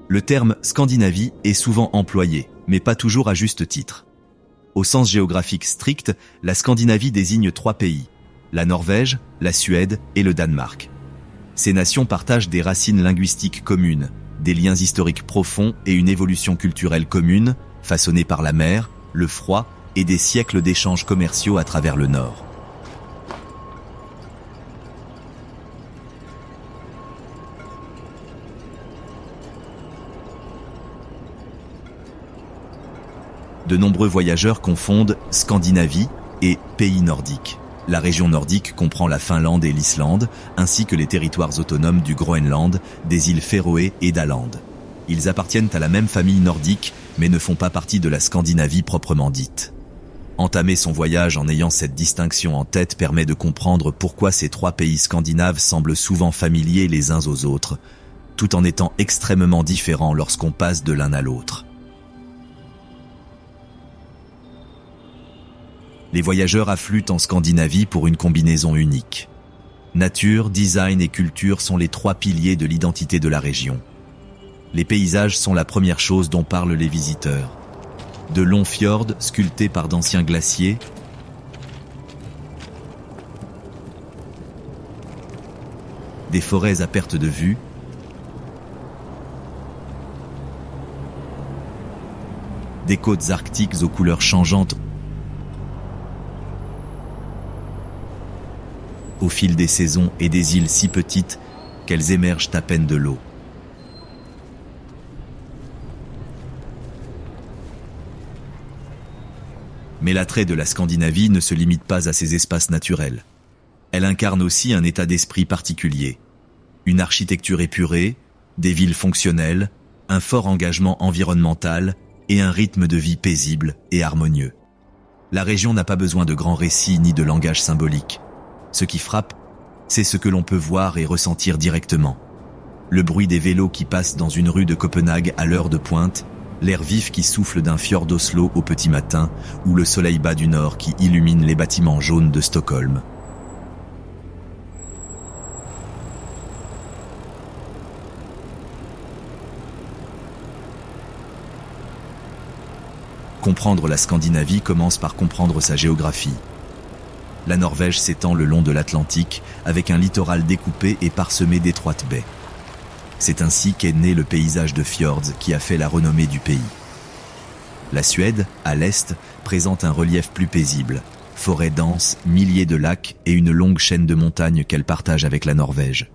Le terme Scandinavie est souvent employé, mais pas toujours à juste titre. Au sens géographique strict, la Scandinavie désigne 3 pays, la Norvège, la Suède et le Danemark. Ces nations partagent des racines linguistiques communes, des liens historiques profonds et une évolution culturelle commune, façonnée par la mer, le froid et des siècles d'échanges commerciaux à travers le Nord. De nombreux voyageurs confondent Scandinavie et pays nordiques. La région nordique comprend la Finlande et l'Islande, ainsi que les territoires autonomes du Groenland, des îles Féroé et d'Åland. Ils appartiennent à la même famille nordique, mais ne font pas partie de la Scandinavie proprement dite. Entamer son voyage en ayant cette distinction en tête permet de comprendre pourquoi ces 3 pays scandinaves semblent souvent familiers les uns aux autres, tout en étant extrêmement différents lorsqu'on passe de l'un à l'autre. Les voyageurs affluent en Scandinavie pour une combinaison unique. Nature, design et culture sont les 3 piliers de l'identité de la région. Les paysages sont la première chose dont parlent les visiteurs. De longs fjords sculptés par d'anciens glaciers, des forêts à perte de vue, des côtes arctiques aux couleurs changeantes au fil des saisons et des îles si petites qu'elles émergent à peine de l'eau. Mais l'attrait de la Scandinavie ne se limite pas à ces espaces naturels. Elle incarne aussi un état d'esprit particulier. Une architecture épurée, des villes fonctionnelles, un fort engagement environnemental et un rythme de vie paisible et harmonieux. La région n'a pas besoin de grands récits ni de langage symbolique. Ce qui frappe, c'est ce que l'on peut voir et ressentir directement. Le bruit des vélos qui passent dans une rue de Copenhague à l'heure de pointe, l'air vif qui souffle d'un fjord d'Oslo au petit matin, ou le soleil bas du nord qui illumine les bâtiments jaunes de Stockholm. Comprendre la Scandinavie commence par comprendre sa géographie. La Norvège s'étend le long de l'Atlantique, avec un littoral découpé et parsemé d'étroites baies. C'est ainsi qu'est né le paysage de fjords qui a fait la renommée du pays. La Suède, à l'est, présente un relief plus paisible, forêts denses, milliers de lacs et une longue chaîne de montagnes qu'elle partage avec la Norvège.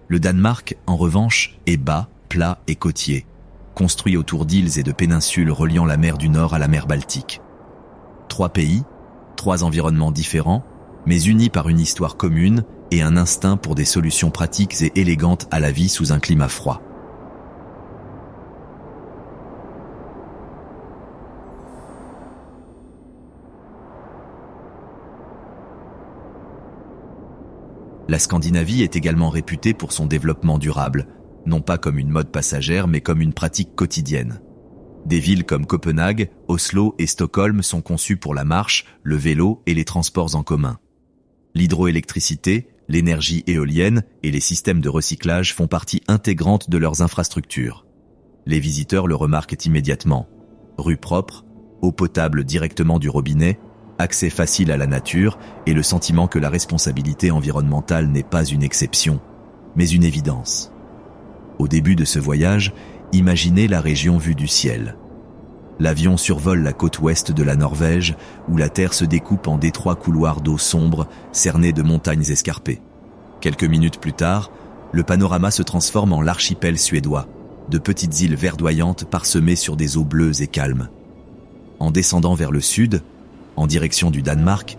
Le Danemark, en revanche, est bas, plat et côtier, construit autour d'îles et de péninsules reliant la mer du Nord à la mer Baltique. 3 pays, 3 environnements différents, mais unis par une histoire commune et un instinct pour des solutions pratiques et élégantes à la vie sous un climat froid. La Scandinavie est également réputée pour son développement durable, non pas comme une mode passagère mais comme une pratique quotidienne. Des villes comme Copenhague, Oslo et Stockholm sont conçues pour la marche, le vélo et les transports en commun. L'hydroélectricité, l'énergie éolienne et les systèmes de recyclage font partie intégrante de leurs infrastructures. Les visiteurs le remarquent immédiatement. Rues propres, eau potable directement du robinet, accès facile à la nature et le sentiment que la responsabilité environnementale n'est pas une exception, mais une évidence. Au début de ce voyage, imaginez la région vue du ciel. L'avion survole la côte ouest de la Norvège, où la terre se découpe en d'étroits couloirs d'eau sombre, cernés de montagnes escarpées. Quelques minutes plus tard, le panorama se transforme en l'archipel suédois, de petites îles verdoyantes parsemées sur des eaux bleues et calmes. En descendant vers le sud, en direction du Danemark,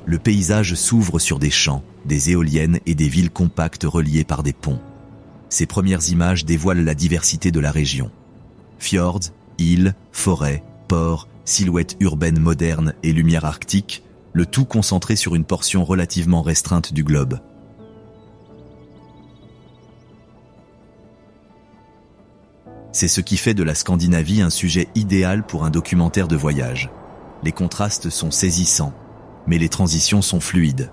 le paysage s'ouvre sur des champs, des éoliennes et des villes compactes reliées par des ponts. Ces premières images dévoilent la diversité de la région. Fjords, îles, forêts, ports, silhouettes urbaines modernes et lumière arctique, le tout concentré sur une portion relativement restreinte du globe. C'est ce qui fait de la Scandinavie un sujet idéal pour un documentaire de voyage. Les contrastes sont saisissants, mais les transitions sont fluides.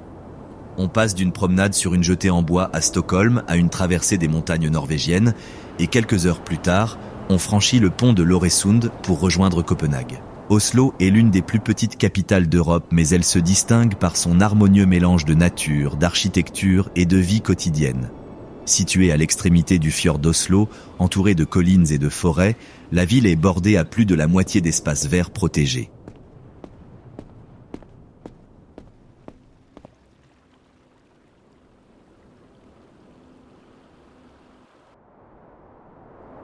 On passe d'une promenade sur une jetée en bois à Stockholm à une traversée des montagnes norvégiennes et quelques heures plus tard, on franchit le pont de l'Øresund pour rejoindre Copenhague. Oslo est l'une des plus petites capitales d'Europe, mais elle se distingue par son harmonieux mélange de nature, d'architecture et de vie quotidienne. Située à l'extrémité du fjord d'Oslo, entourée de collines et de forêts, la ville est bordée à plus de la moitié d'espaces verts protégés.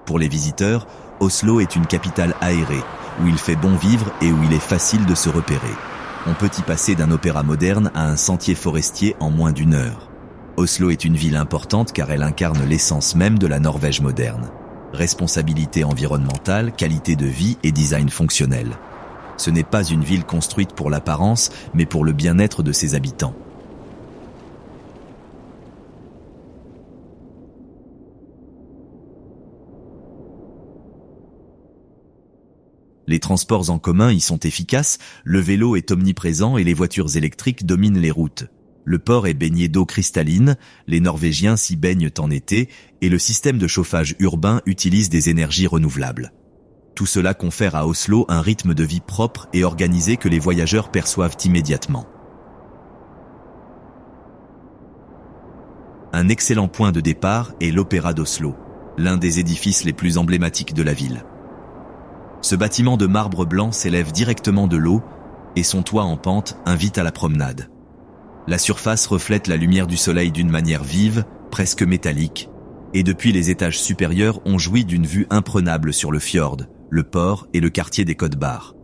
Pour les visiteurs, Oslo est une capitale aérée, où il fait bon vivre et où il est facile de se repérer. On peut y passer d'un opéra moderne à un sentier forestier en moins d'1 heure. Oslo est une ville importante car elle incarne l'essence même de la Norvège moderne. Responsabilité environnementale, qualité de vie et design fonctionnel. Ce n'est pas une ville construite pour l'apparence, mais pour le bien-être de ses habitants. Les transports en commun y sont efficaces, le vélo est omniprésent et les voitures électriques dominent les routes. Le port est baigné d'eau cristalline, les Norvégiens s'y baignent en été et le système de chauffage urbain utilise des énergies renouvelables. Tout cela confère à Oslo un rythme de vie propre et organisé que les voyageurs perçoivent immédiatement. Un excellent point de départ est l'Opéra d'Oslo, l'un des édifices les plus emblématiques de la ville. Ce bâtiment de marbre blanc s'élève directement de l'eau et son toit en pente invite à la promenade. La surface reflète la lumière du soleil d'une manière vive, presque métallique, et depuis les étages supérieurs on jouit d'une vue imprenable sur le fjord, le port et le quartier des Côtes-Barres.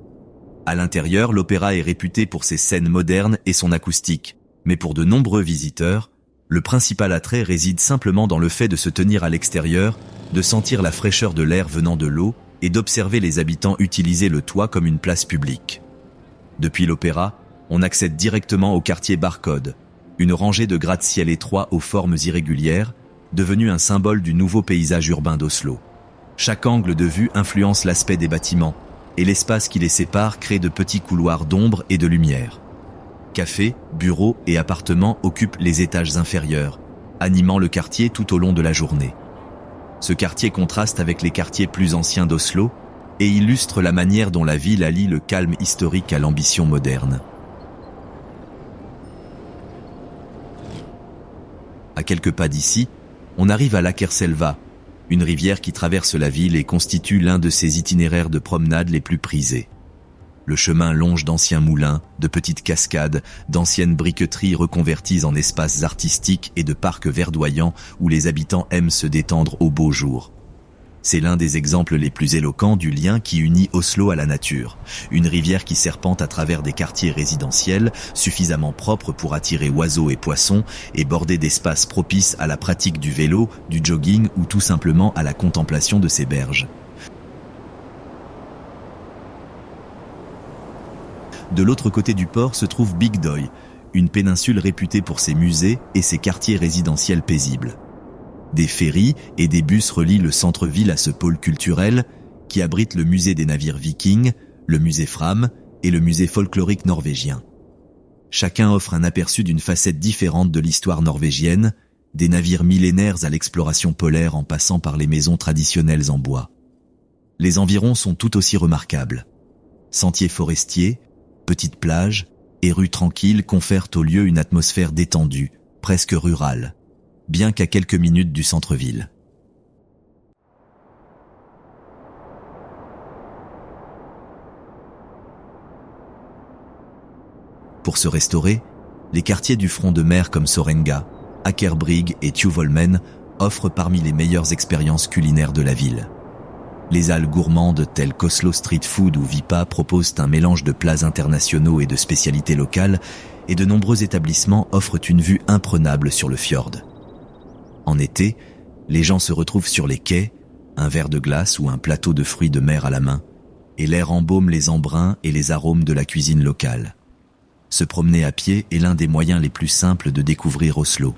À l'intérieur, l'opéra est réputé pour ses scènes modernes et son acoustique, mais pour de nombreux visiteurs, le principal attrait réside simplement dans le fait de se tenir à l'extérieur, de sentir la fraîcheur de l'air venant de l'eau et d'observer les habitants utiliser le toit comme une place publique. Depuis l'opéra, on accède directement au quartier Barcode, une rangée de gratte-ciel étroits aux formes irrégulières, devenue un symbole du nouveau paysage urbain d'Oslo. Chaque angle de vue influence l'aspect des bâtiments, et l'espace qui les sépare crée de petits couloirs d'ombre et de lumière. Cafés, bureaux et appartements occupent les étages inférieurs, animant le quartier tout au long de la journée. Ce quartier contraste avec les quartiers plus anciens d'Oslo et illustre la manière dont la ville allie le calme historique à l'ambition moderne. À quelques pas d'ici, on arrive à l'Akerselva, une rivière qui traverse la ville et constitue l'un de ses itinéraires de promenade les plus prisés. Le chemin longe d'anciens moulins, de petites cascades, d'anciennes briqueteries reconverties en espaces artistiques et de parcs verdoyants où les habitants aiment se détendre au beau jour. C'est l'un des exemples les plus éloquents du lien qui unit Oslo à la nature. Une rivière qui serpente à travers des quartiers résidentiels, suffisamment propres pour attirer oiseaux et poissons, et bordée d'espaces propices à la pratique du vélo, du jogging ou tout simplement à la contemplation de ses berges. De l'autre côté du port se trouve Bygdøy, une péninsule réputée pour ses musées et ses quartiers résidentiels paisibles. Des ferries et des bus relient le centre-ville à ce pôle culturel qui abrite le musée des navires vikings, le musée Fram et le musée folklorique norvégien. Chacun offre un aperçu d'une facette différente de l'histoire norvégienne, des navires millénaires à l'exploration polaire en passant par les maisons traditionnelles en bois. Les environs sont tout aussi remarquables. Sentiers forestiers, petites plages et rues tranquilles confèrent au lieu une atmosphère détendue, presque rurale, bien qu'à quelques minutes du centre-ville. Pour se restaurer, les quartiers du front de mer comme Sorenga, Akerbrig et Tjuvholmen offrent parmi les meilleures expériences culinaires de la ville. Les halles gourmandes telles qu'Oslo Street Food ou Vipa proposent un mélange de plats internationaux et de spécialités locales, et de nombreux établissements offrent une vue imprenable sur le fjord. En été, les gens se retrouvent sur les quais, un verre de glace ou un plateau de fruits de mer à la main, et l'air embaume les embruns et les arômes de la cuisine locale. Se promener à pied est l'un des moyens les plus simples de découvrir Oslo.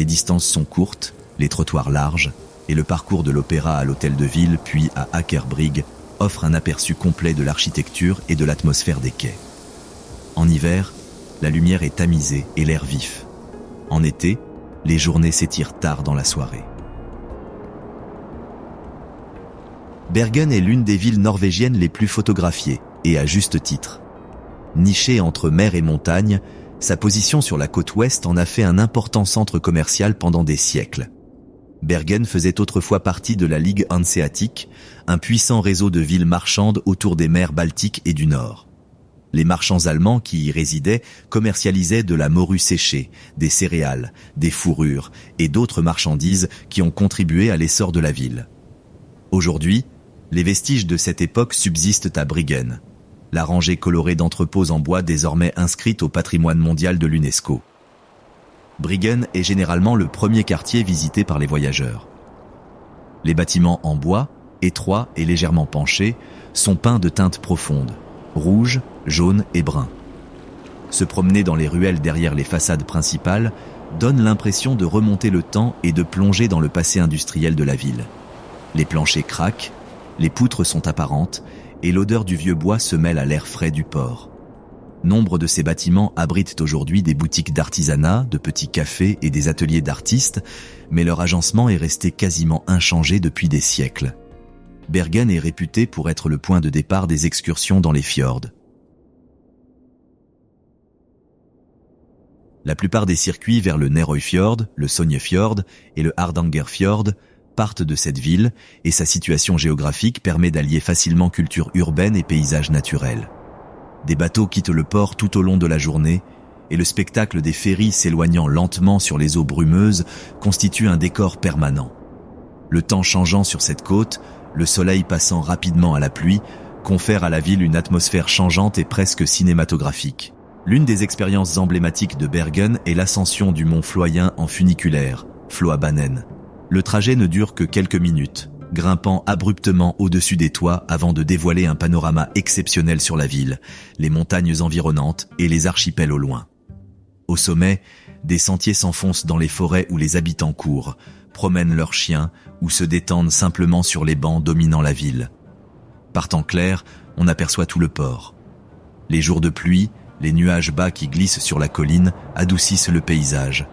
Les distances sont courtes, les trottoirs larges, et le parcours de l'opéra à l'hôtel de ville puis à Akerbrig offre un aperçu complet de l'architecture et de l'atmosphère des quais. En hiver, la lumière est tamisée et l'air vif. En été, les journées s'étirent tard dans la soirée. Bergen est l'une des villes norvégiennes les plus photographiées, et à juste titre. Nichée entre mer et montagne, sa position sur la côte ouest en a fait un important centre commercial pendant des siècles. Bergen faisait autrefois partie de la Ligue hanséatique, un puissant réseau de villes marchandes autour des mers Baltiques et du Nord. Les marchands allemands qui y résidaient commercialisaient de la morue séchée, des céréales, des fourrures et d'autres marchandises qui ont contribué à l'essor de la ville. Aujourd'hui, les vestiges de cette époque subsistent à Bryggen, la rangée colorée d'entrepôts en bois désormais inscrite au patrimoine mondial de l'UNESCO. Bryggen est généralement le premier quartier visité par les voyageurs. Les bâtiments en bois, étroits et légèrement penchés, sont peints de teintes profondes, rouge, jaune et brun. Se promener dans les ruelles derrière les façades principales donne l'impression de remonter le temps et de plonger dans le passé industriel de la ville. Les planchers craquent, les poutres sont apparentes et l'odeur du vieux bois se mêle à l'air frais du port. Nombre de ces bâtiments abritent aujourd'hui des boutiques d'artisanat, de petits cafés et des ateliers d'artistes, mais leur agencement est resté quasiment inchangé depuis des siècles. Bergen est réputé pour être le point de départ des excursions dans les fjords. La plupart des circuits vers le Nærøyfjord, le Sognefjord et le Hardangerfjord partent de cette ville et sa situation géographique permet d'allier facilement culture urbaine et paysages naturels. Des bateaux quittent le port tout au long de la journée et le spectacle des ferries s'éloignant lentement sur les eaux brumeuses constitue un décor permanent. Le temps changeant sur cette côte, le soleil passant rapidement à la pluie, confère à la ville une atmosphère changeante et presque cinématographique. L'une des expériences emblématiques de Bergen est l'ascension du mont Floyen en funiculaire, Floabanen. Le trajet ne dure que quelques minutes, grimpant abruptement au-dessus des toits avant de dévoiler un panorama exceptionnel sur la ville, les montagnes environnantes et les archipels au loin. Au sommet, des sentiers s'enfoncent dans les forêts où les habitants courent, promènent leurs chiens ou se détendent simplement sur les bancs dominant la ville. Par temps clair, on aperçoit tout le port. Les jours de pluie, les nuages bas qui glissent sur la colline adoucissent le paysage,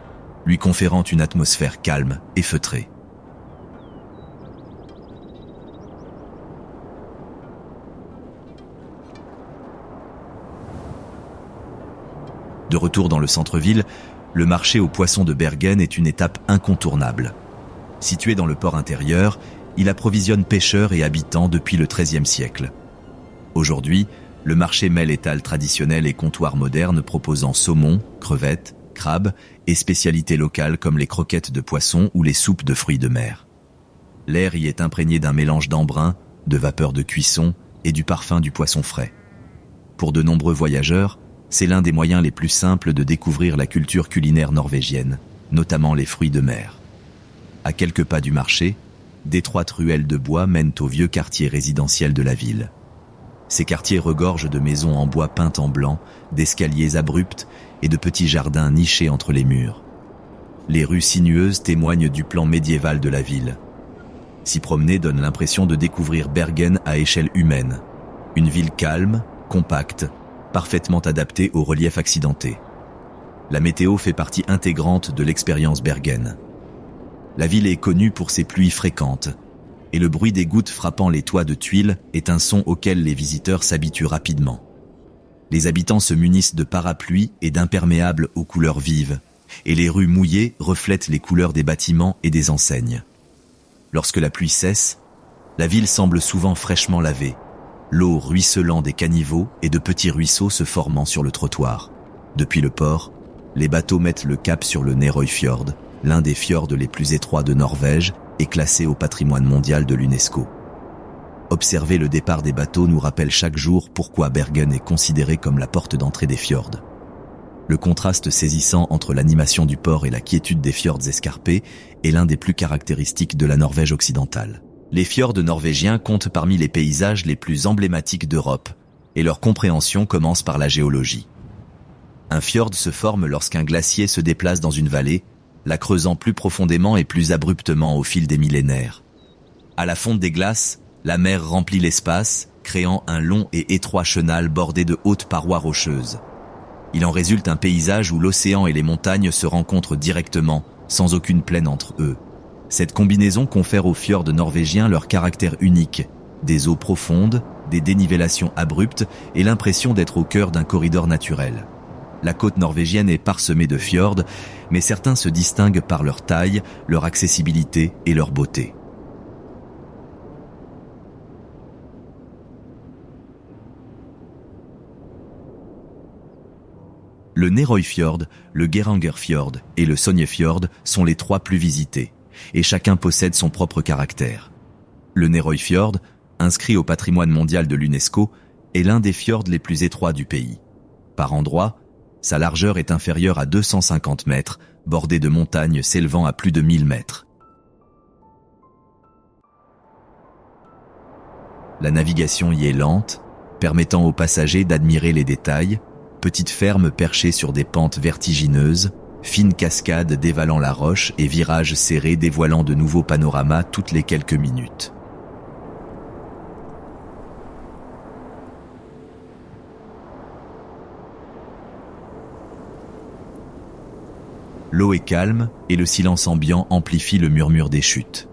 lui conférant une atmosphère calme et feutrée. De retour dans le centre-ville, le marché aux poissons de Bergen est une étape incontournable. Situé dans le port intérieur, il approvisionne pêcheurs et habitants depuis le XIIIe siècle. Aujourd'hui, le marché mêle étal traditionnel et comptoir moderne proposant saumon, crevettes, crabes et spécialités locales comme les croquettes de poisson ou les soupes de fruits de mer. L'air y est imprégné d'un mélange d'embrun, de vapeur de cuisson et du parfum du poisson frais. Pour de nombreux voyageurs, c'est l'un des moyens les plus simples de découvrir la culture culinaire norvégienne, notamment les fruits de mer. À quelques pas du marché, d'étroites ruelles de bois mènent au vieux quartier résidentiel de la ville. Ces quartiers regorgent de maisons en bois peintes en blanc, d'escaliers abrupts et de petits jardins nichés entre les murs. Les rues sinueuses témoignent du plan médiéval de la ville. S'y promener donne l'impression de découvrir Bergen à échelle humaine. Une ville calme, compacte, parfaitement adaptée au relief accidenté. La météo fait partie intégrante de l'expérience Bergen. La ville est connue pour ses pluies fréquentes, et le bruit des gouttes frappant les toits de tuiles est un son auquel les visiteurs s'habituent rapidement. Les habitants se munissent de parapluies et d'imperméables aux couleurs vives, et les rues mouillées reflètent les couleurs des bâtiments et des enseignes. Lorsque la pluie cesse, la ville semble souvent fraîchement lavée, l'eau ruisselant des caniveaux et de petits ruisseaux se formant sur le trottoir. Depuis le port, les bateaux mettent le cap sur le Nærøyfjord, l'un des fjords les plus étroits de Norvège et classé au patrimoine mondial de l'UNESCO. Observer le départ des bateaux nous rappelle chaque jour pourquoi Bergen est considéré comme la porte d'entrée des fjords. Le contraste saisissant entre l'animation du port et la quiétude des fjords escarpés est l'un des plus caractéristiques de la Norvège occidentale. Les fjords norvégiens comptent parmi les paysages les plus emblématiques d'Europe, et leur compréhension commence par la géologie. Un fjord se forme lorsqu'un glacier se déplace dans une vallée, la creusant plus profondément et plus abruptement au fil des millénaires. À la fonte des glaces, La mer remplit l'espace, créant un long et étroit chenal bordé de hautes parois rocheuses. Il en résulte un paysage où l'océan et les montagnes se rencontrent directement, sans aucune plaine entre eux. Cette combinaison confère aux fjords norvégiens leur caractère unique, des eaux profondes, des dénivellations abruptes et l'impression d'être au cœur d'un corridor naturel. La côte norvégienne est parsemée de fjords, mais certains se distinguent par leur taille, leur accessibilité et leur beauté. Le Nærøyfjord, le Geirangerfjord et le Sognefjord sont les trois plus visités, et chacun possède son propre caractère. Le Nærøyfjord, inscrit au patrimoine mondial de l'UNESCO, est l'un des fjords les plus étroits du pays. Par endroits, sa largeur est inférieure à 250 mètres, bordée de montagnes s'élevant à plus de 1000 mètres. La navigation y est lente, permettant aux passagers d'admirer les détails, petites fermes perchées sur des pentes vertigineuses, fines cascades dévalant la roche et virages serrés dévoilant de nouveaux panoramas toutes les quelques minutes. L'eau est calme et le silence ambiant amplifie le murmure des chutes.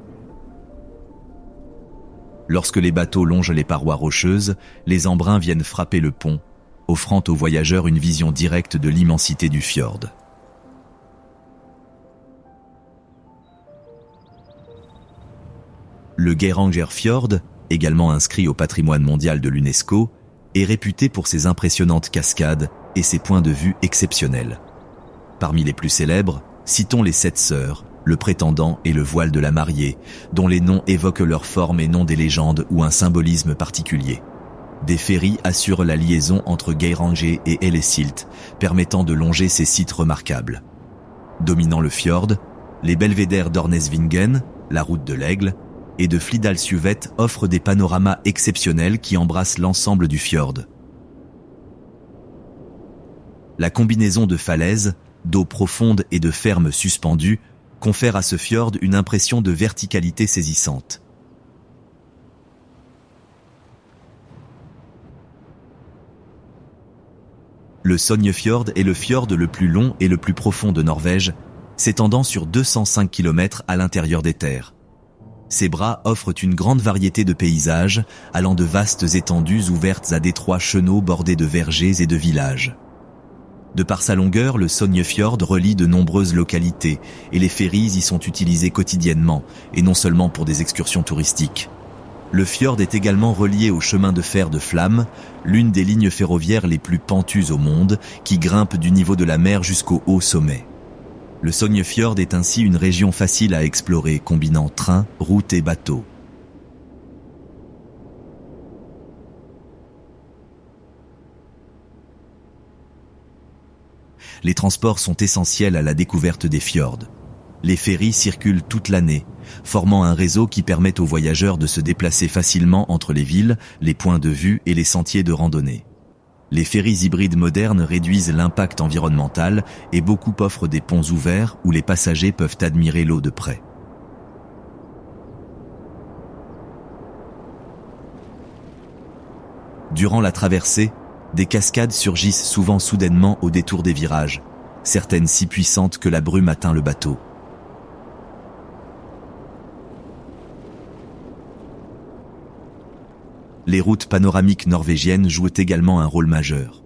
Lorsque les bateaux longent les parois rocheuses, les embruns viennent frapper le pont, offrant aux voyageurs une vision directe de l'immensité du fjord. Le Geirangerfjord, également inscrit au patrimoine mondial de l'UNESCO, est réputé pour ses impressionnantes cascades et ses points de vue exceptionnels. Parmi les plus célèbres, citons les Sept Sœurs, le Prétendant et le Voile de la Mariée, dont les noms évoquent leur forme et non des légendes ou un symbolisme particulier. Des ferries assurent la liaison entre Geiranger et Ellesilt, permettant de longer ces sites remarquables. Dominant le fjord, les belvédères d'Ornesvingen, la route de l'Aigle, et de Flidalsjuvet offrent des panoramas exceptionnels qui embrassent l'ensemble du fjord. La combinaison de falaises, d'eau profonde et de fermes suspendues confère à ce fjord une impression de verticalité saisissante. Le Sognefjord est le fjord le plus long et le plus profond de Norvège, s'étendant sur 205 km à l'intérieur des terres. Ses bras offrent une grande variété de paysages, allant de vastes étendues ouvertes à d'étroits chenaux bordés de vergers et de villages. De par sa longueur, le Sognefjord relie de nombreuses localités et les ferries y sont utilisées quotidiennement et non seulement pour des excursions touristiques. Le fjord est également relié au chemin de fer de Flamme, l'une des lignes ferroviaires les plus pentues au monde, qui grimpe du niveau de la mer jusqu'au haut sommet. Le Sognefjord est ainsi une région facile à explorer, combinant train, route et bateau. Les transports sont essentiels à la découverte des fjords. Les ferries circulent toute l'année, formant un réseau qui permet aux voyageurs de se déplacer facilement entre les villes, les points de vue et les sentiers de randonnée. Les ferries hybrides modernes réduisent l'impact environnemental et beaucoup offrent des ponts ouverts où les passagers peuvent admirer l'eau de près. Durant la traversée, des cascades surgissent souvent soudainement au détour des virages, certaines si puissantes que la brume atteint le bateau. Les routes panoramiques norvégiennes jouent également un rôle majeur.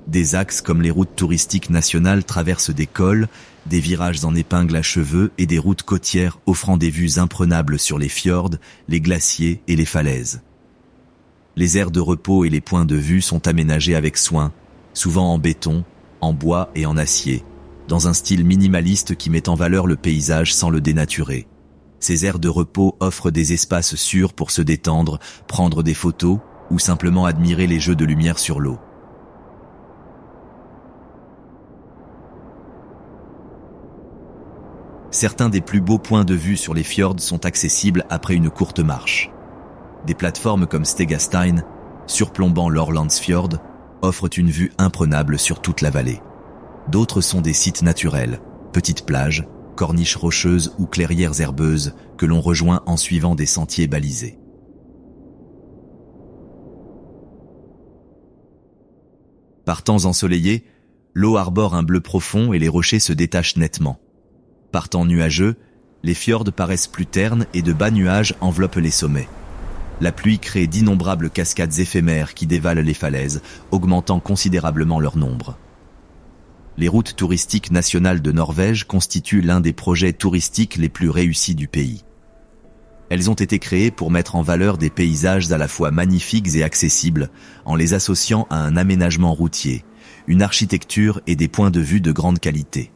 Des axes comme les routes touristiques nationales traversent des cols, des virages en épingle à cheveux et des routes côtières offrant des vues imprenables sur les fjords, les glaciers et les falaises. Les aires de repos et les points de vue sont aménagés avec soin, souvent en béton, en bois et en acier, dans un style minimaliste qui met en valeur le paysage sans le dénaturer. Ces aires de repos offrent des espaces sûrs pour se détendre, prendre des photos ou simplement admirer les jeux de lumière sur l'eau. Certains des plus beaux points de vue sur les fjords sont accessibles après une courte marche. Des plateformes comme Stegastein, surplombant l'Orlandsfjord, offrent une vue imprenable sur toute la vallée. D'autres sont des sites naturels, petites plages, corniches rocheuses ou clairières herbeuses que l'on rejoint en suivant des sentiers balisés. Par temps ensoleillés, l'eau arbore un bleu profond et les rochers se détachent nettement. Par temps nuageux, les fjords paraissent plus ternes et de bas nuages enveloppent les sommets. La pluie crée d'innombrables cascades éphémères qui dévalent les falaises, augmentant considérablement leur nombre. Les routes touristiques nationales de Norvège constituent l'un des projets touristiques les plus réussis du pays. Elles ont été créées pour mettre en valeur des paysages à la fois magnifiques et accessibles, en les associant à un aménagement routier, une architecture et des points de vue de grande qualité.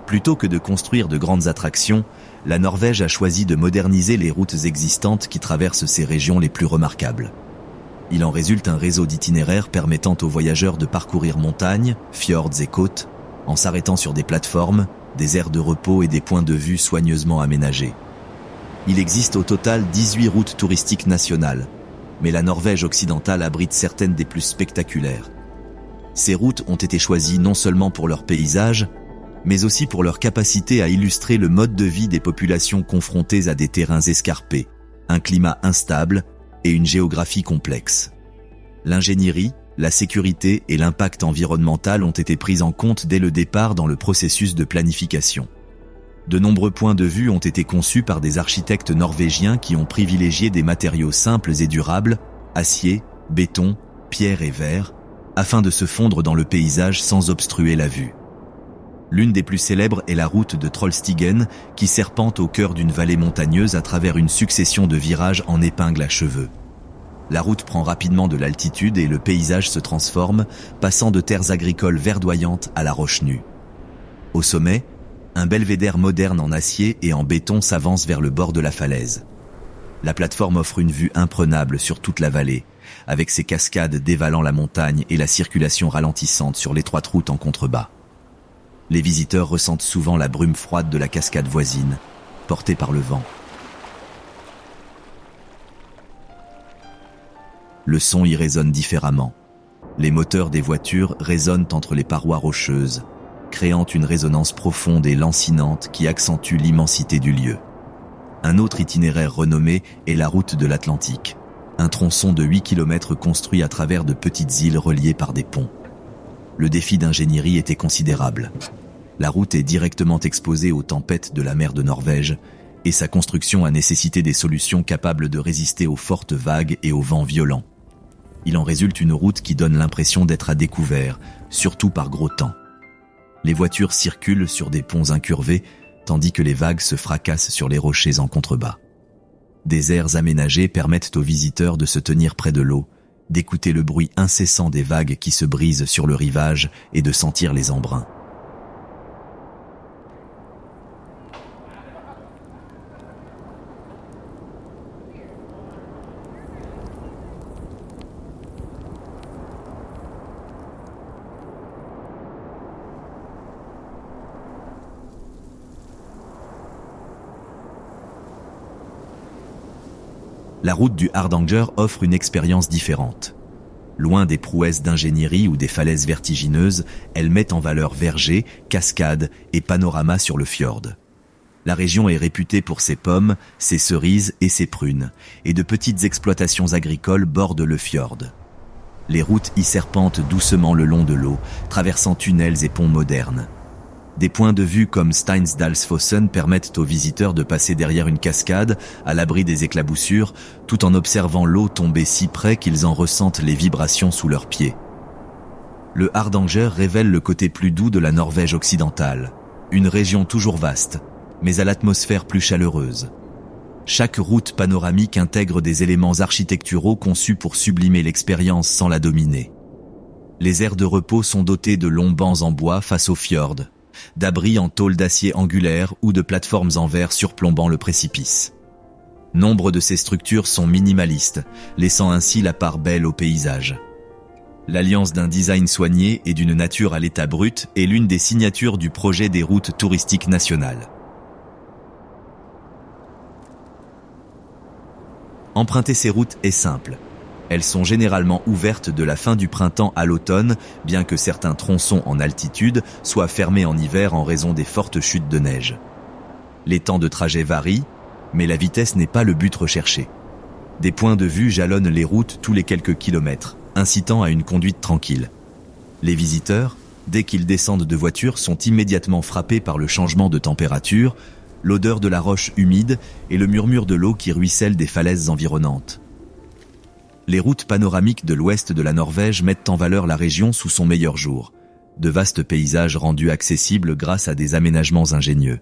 Plutôt que de construire de grandes attractions, la Norvège a choisi de moderniser les routes existantes qui traversent ces régions les plus remarquables. Il en résulte un réseau d'itinéraires permettant aux voyageurs de parcourir montagnes, fjords et côtes, en s'arrêtant sur des plateformes, des aires de repos et des points de vue soigneusement aménagés. Il existe au total 18 routes touristiques nationales, mais la Norvège occidentale abrite certaines des plus spectaculaires. Ces routes ont été choisies non seulement pour leur paysage, mais aussi pour leur capacité à illustrer le mode de vie des populations confrontées à des terrains escarpés, un climat instable et une géographie complexe. L'ingénierie, la sécurité et l'impact environnemental ont été pris en compte dès le départ dans le processus de planification. De nombreux points de vue ont été conçus par des architectes norvégiens qui ont privilégié des matériaux simples et durables, acier, béton, pierre et verre, afin de se fondre dans le paysage sans obstruer la vue. L'une des plus célèbres est la route de Trollstigen, qui serpente au cœur d'une vallée montagneuse à travers une succession de virages en épingle à cheveux. La route prend rapidement de l'altitude et le paysage se transforme, passant de terres agricoles verdoyantes à la roche nue. Au sommet, un belvédère moderne en acier et en béton s'avance vers le bord de la falaise. La plateforme offre une vue imprenable sur toute la vallée, avec ses cascades dévalant la montagne et la circulation ralentissante sur l'étroite route en contrebas. Les visiteurs ressentent souvent la brume froide de la cascade voisine, portée par le vent. Le son y résonne différemment. Les moteurs des voitures résonnent entre les parois rocheuses, créant une résonance profonde et lancinante qui accentue l'immensité du lieu. Un autre itinéraire renommé est la route de l'Atlantique, un tronçon de 8 km construit à travers de petites îles reliées par des ponts. Le défi d'ingénierie était considérable. La route est directement exposée aux tempêtes de la mer de Norvège et sa construction a nécessité des solutions capables de résister aux fortes vagues et aux vents violents. Il en résulte une route qui donne l'impression d'être à découvert, surtout par gros temps. Les voitures circulent sur des ponts incurvés, tandis que les vagues se fracassent sur les rochers en contrebas. Des aires aménagées permettent aux visiteurs de se tenir près de l'eau, d'écouter le bruit incessant des vagues qui se brisent sur le rivage et de sentir les embruns. La route du Hardanger offre une expérience différente. Loin des prouesses d'ingénierie ou des falaises vertigineuses, elle met en valeur vergers, cascades et panoramas sur le fjord. La région est réputée pour ses pommes, ses cerises et ses prunes, et de petites exploitations agricoles bordent le fjord. Les routes y serpentent doucement le long de l'eau, traversant tunnels et ponts modernes. Des points de vue comme Steinsdalsfossen permettent aux visiteurs de passer derrière une cascade, à l'abri des éclaboussures, tout en observant l'eau tomber si près qu'ils en ressentent les vibrations sous leurs pieds. Le Hardanger révèle le côté plus doux de la Norvège occidentale, une région toujours vaste, mais à l'atmosphère plus chaleureuse. Chaque route panoramique intègre des éléments architecturaux conçus pour sublimer l'expérience sans la dominer. Les aires de repos sont dotées de longs bancs en bois face au fjord, d'abris en tôle d'acier angulaire ou de plateformes en verre surplombant le précipice. Nombre de ces structures sont minimalistes, laissant ainsi la part belle au paysage. L'alliance d'un design soigné et d'une nature à l'état brut est l'une des signatures du projet des routes touristiques nationales. Emprunter ces routes est simple. Elles sont généralement ouvertes de la fin du printemps à l'automne, bien que certains tronçons en altitude soient fermés en hiver en raison des fortes chutes de neige. Les temps de trajet varient, mais la vitesse n'est pas le but recherché. Des points de vue jalonnent les routes tous les quelques kilomètres, incitant à une conduite tranquille. Les visiteurs, dès qu'ils descendent de voiture, sont immédiatement frappés par le changement de température, l'odeur de la roche humide et le murmure de l'eau qui ruisselle des falaises environnantes. Les routes panoramiques de l'ouest de la Norvège mettent en valeur la région sous son meilleur jour. De vastes paysages rendus accessibles grâce à des aménagements ingénieux.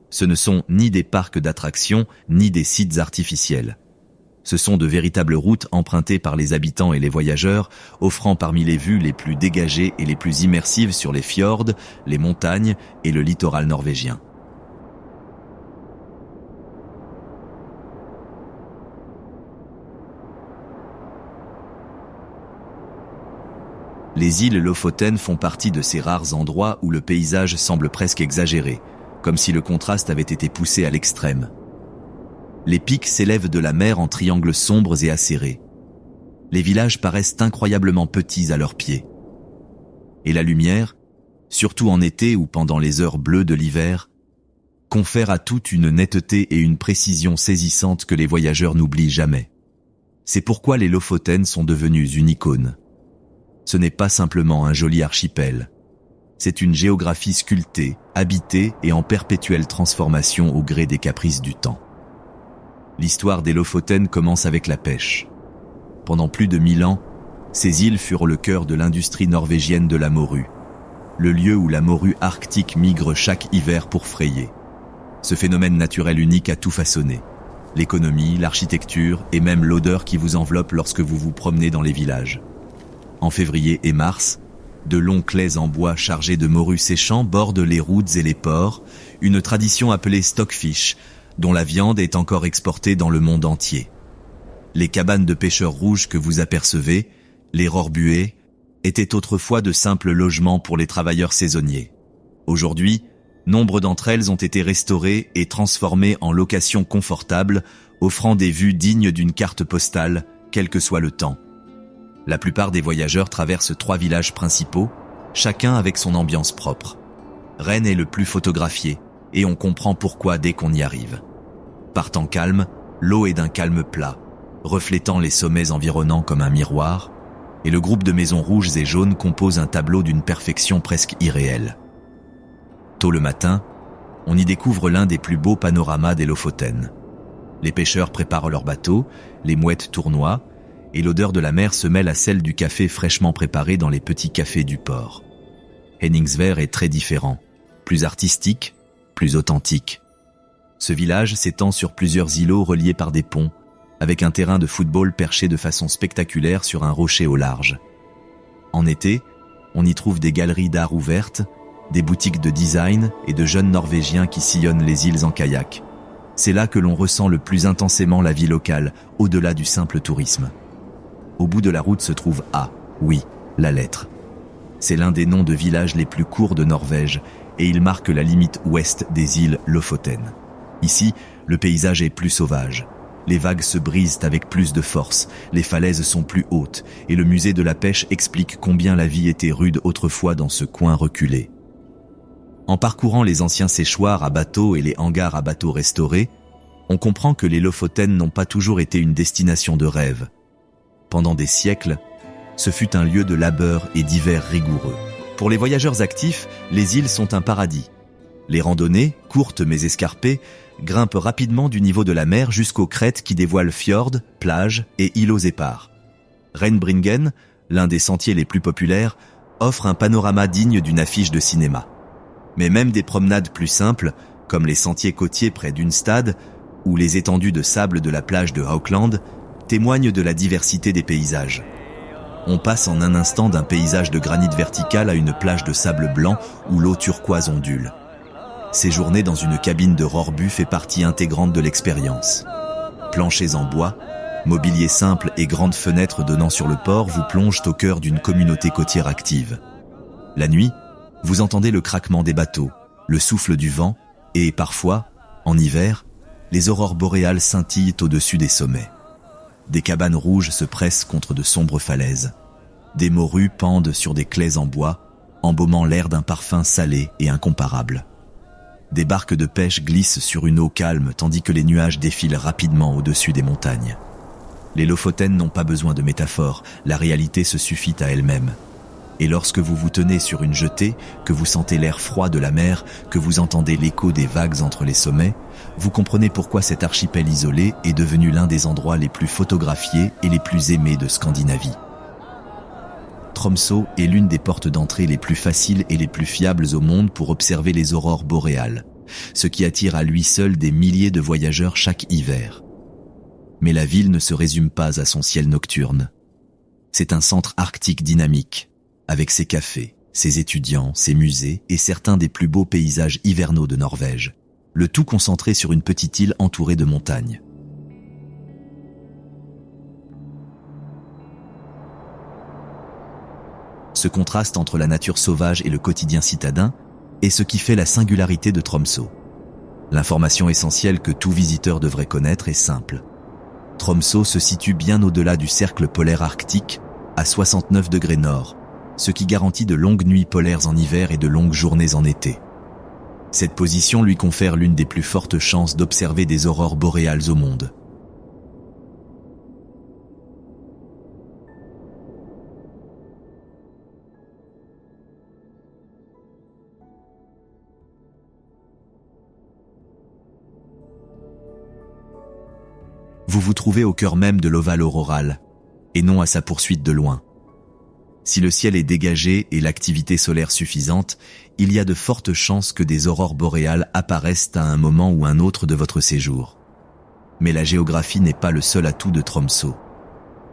Ce ne sont ni des parcs d'attractions, ni des sites artificiels. Ce sont de véritables routes empruntées par les habitants et les voyageurs, offrant parmi les vues les plus dégagées et les plus immersives sur les fjords, les montagnes et le littoral norvégien. Les îles Lofoten font partie de ces rares endroits où le paysage semble presque exagéré, comme si le contraste avait été poussé à l'extrême. Les pics s'élèvent de la mer en triangles sombres et acérés. Les villages paraissent incroyablement petits à leurs pieds. Et la lumière, surtout en été ou pendant les heures bleues de l'hiver, confère à tout une netteté et une précision saisissantes que les voyageurs n'oublient jamais. C'est pourquoi les Lofoten sont devenus une icône. Ce n'est pas simplement un joli archipel. C'est une géographie sculptée, habitée et en perpétuelle transformation au gré des caprices du temps. L'histoire des Lofoten commence avec la pêche. Pendant plus de 1000 ans, ces îles furent le cœur de l'industrie norvégienne de la morue, le lieu où la morue arctique migre chaque hiver pour frayer. Ce phénomène naturel unique a tout façonné. L'économie, l'architecture et même l'odeur qui vous enveloppe lorsque vous vous promenez dans les villages. En février et mars, de longs claies en bois chargés de morue séchant bordent les routes et les ports, une tradition appelée stockfish, dont la viande est encore exportée dans le monde entier. Les cabanes de pêcheurs rouges que vous apercevez, les rorbuées, étaient autrefois de simples logements pour les travailleurs saisonniers. Aujourd'hui, nombre d'entre elles ont été restaurées et transformées en locations confortables, offrant des vues dignes d'une carte postale, quel que soit le temps. La plupart des voyageurs traversent 3 villages principaux, chacun avec son ambiance propre. Rennes est le plus photographié, et on comprend pourquoi dès qu'on y arrive. Par temps calme, l'eau est d'un calme plat, reflétant les sommets environnants comme un miroir, et le groupe de maisons rouges et jaunes compose un tableau d'une perfection presque irréelle. Tôt le matin, on y découvre l'un des plus beaux panoramas des Lofoten. Les pêcheurs préparent leurs bateaux, les mouettes tournoient, et l'odeur de la mer se mêle à celle du café fraîchement préparé dans les petits cafés du port. Henningsvær est très différent, plus artistique, plus authentique. Ce village s'étend sur plusieurs îlots reliés par des ponts, avec un terrain de football perché de façon spectaculaire sur un rocher au large. En été, on y trouve des galeries d'art ouvertes, des boutiques de design et de jeunes Norvégiens qui sillonnent les îles en kayak. C'est là que l'on ressent le plus intensément la vie locale, au-delà du simple tourisme. Au bout de la route se trouve A, oui, la lettre. C'est l'un des noms de villages les plus courts de Norvège, et il marque la limite ouest des îles Lofoten. Ici, le paysage est plus sauvage. Les vagues se brisent avec plus de force, les falaises sont plus hautes, et le musée de la pêche explique combien la vie était rude autrefois dans ce coin reculé. En parcourant les anciens séchoirs à bateaux et les hangars à bateaux restaurés, on comprend que les Lofoten n'ont pas toujours été une destination de rêve. Pendant des siècles, ce fut un lieu de labeur et d'hiver rigoureux. Pour les voyageurs actifs, les îles sont un paradis. Les randonnées, courtes mais escarpées, grimpent rapidement du niveau de la mer jusqu'aux crêtes qui dévoilent fjords, plages et îlots épars. Reinbringen, l'un des sentiers les plus populaires, offre un panorama digne d'une affiche de cinéma. Mais même des promenades plus simples, comme les sentiers côtiers près d'Unstad ou les étendues de sable de la plage de Haukeland, témoignent de la diversité des paysages. On passe en un instant d'un paysage de granit vertical à une plage de sable blanc où l'eau turquoise ondule. Séjourner dans une cabine de rorbu fait partie intégrante de l'expérience. Planchers en bois, mobilier simple et grandes fenêtres donnant sur le port vous plongent au cœur d'une communauté côtière active. La nuit, vous entendez le craquement des bateaux, le souffle du vent et, parfois, en hiver, les aurores boréales scintillent au-dessus des sommets. Des cabanes rouges se pressent contre de sombres falaises. Des morues pendent sur des claies en bois, embaumant l'air d'un parfum salé et incomparable. Des barques de pêche glissent sur une eau calme tandis que les nuages défilent rapidement au-dessus des montagnes. Les Lofoten n'ont pas besoin de métaphores, la réalité se suffit à elle-même. Et lorsque vous vous tenez sur une jetée, que vous sentez l'air froid de la mer, que vous entendez l'écho des vagues entre les sommets, vous comprenez pourquoi cet archipel isolé est devenu l'un des endroits les plus photographiés et les plus aimés de Scandinavie. Tromsø est l'une des portes d'entrée les plus faciles et les plus fiables au monde pour observer les aurores boréales, ce qui attire à lui seul des milliers de voyageurs chaque hiver. Mais la ville ne se résume pas à son ciel nocturne. C'est un centre arctique dynamique, avec ses cafés, ses étudiants, ses musées et certains des plus beaux paysages hivernaux de Norvège, le tout concentré sur une petite île entourée de montagnes. Ce contraste entre la nature sauvage et le quotidien citadin est ce qui fait la singularité de Tromsø. L'information essentielle que tout visiteur devrait connaître est simple. Tromsø se situe bien au-delà du cercle polaire arctique, à 69 degrés nord, ce qui garantit de longues nuits polaires en hiver et de longues journées en été. Cette position lui confère l'une des plus fortes chances d'observer des aurores boréales au monde. Vous vous trouvez au cœur même de l'ovale auroral, et non à sa poursuite de loin. Si le ciel est dégagé et l'activité solaire suffisante, il y a de fortes chances que des aurores boréales apparaissent à un moment ou un autre de votre séjour. Mais la géographie n'est pas le seul atout de Tromsø.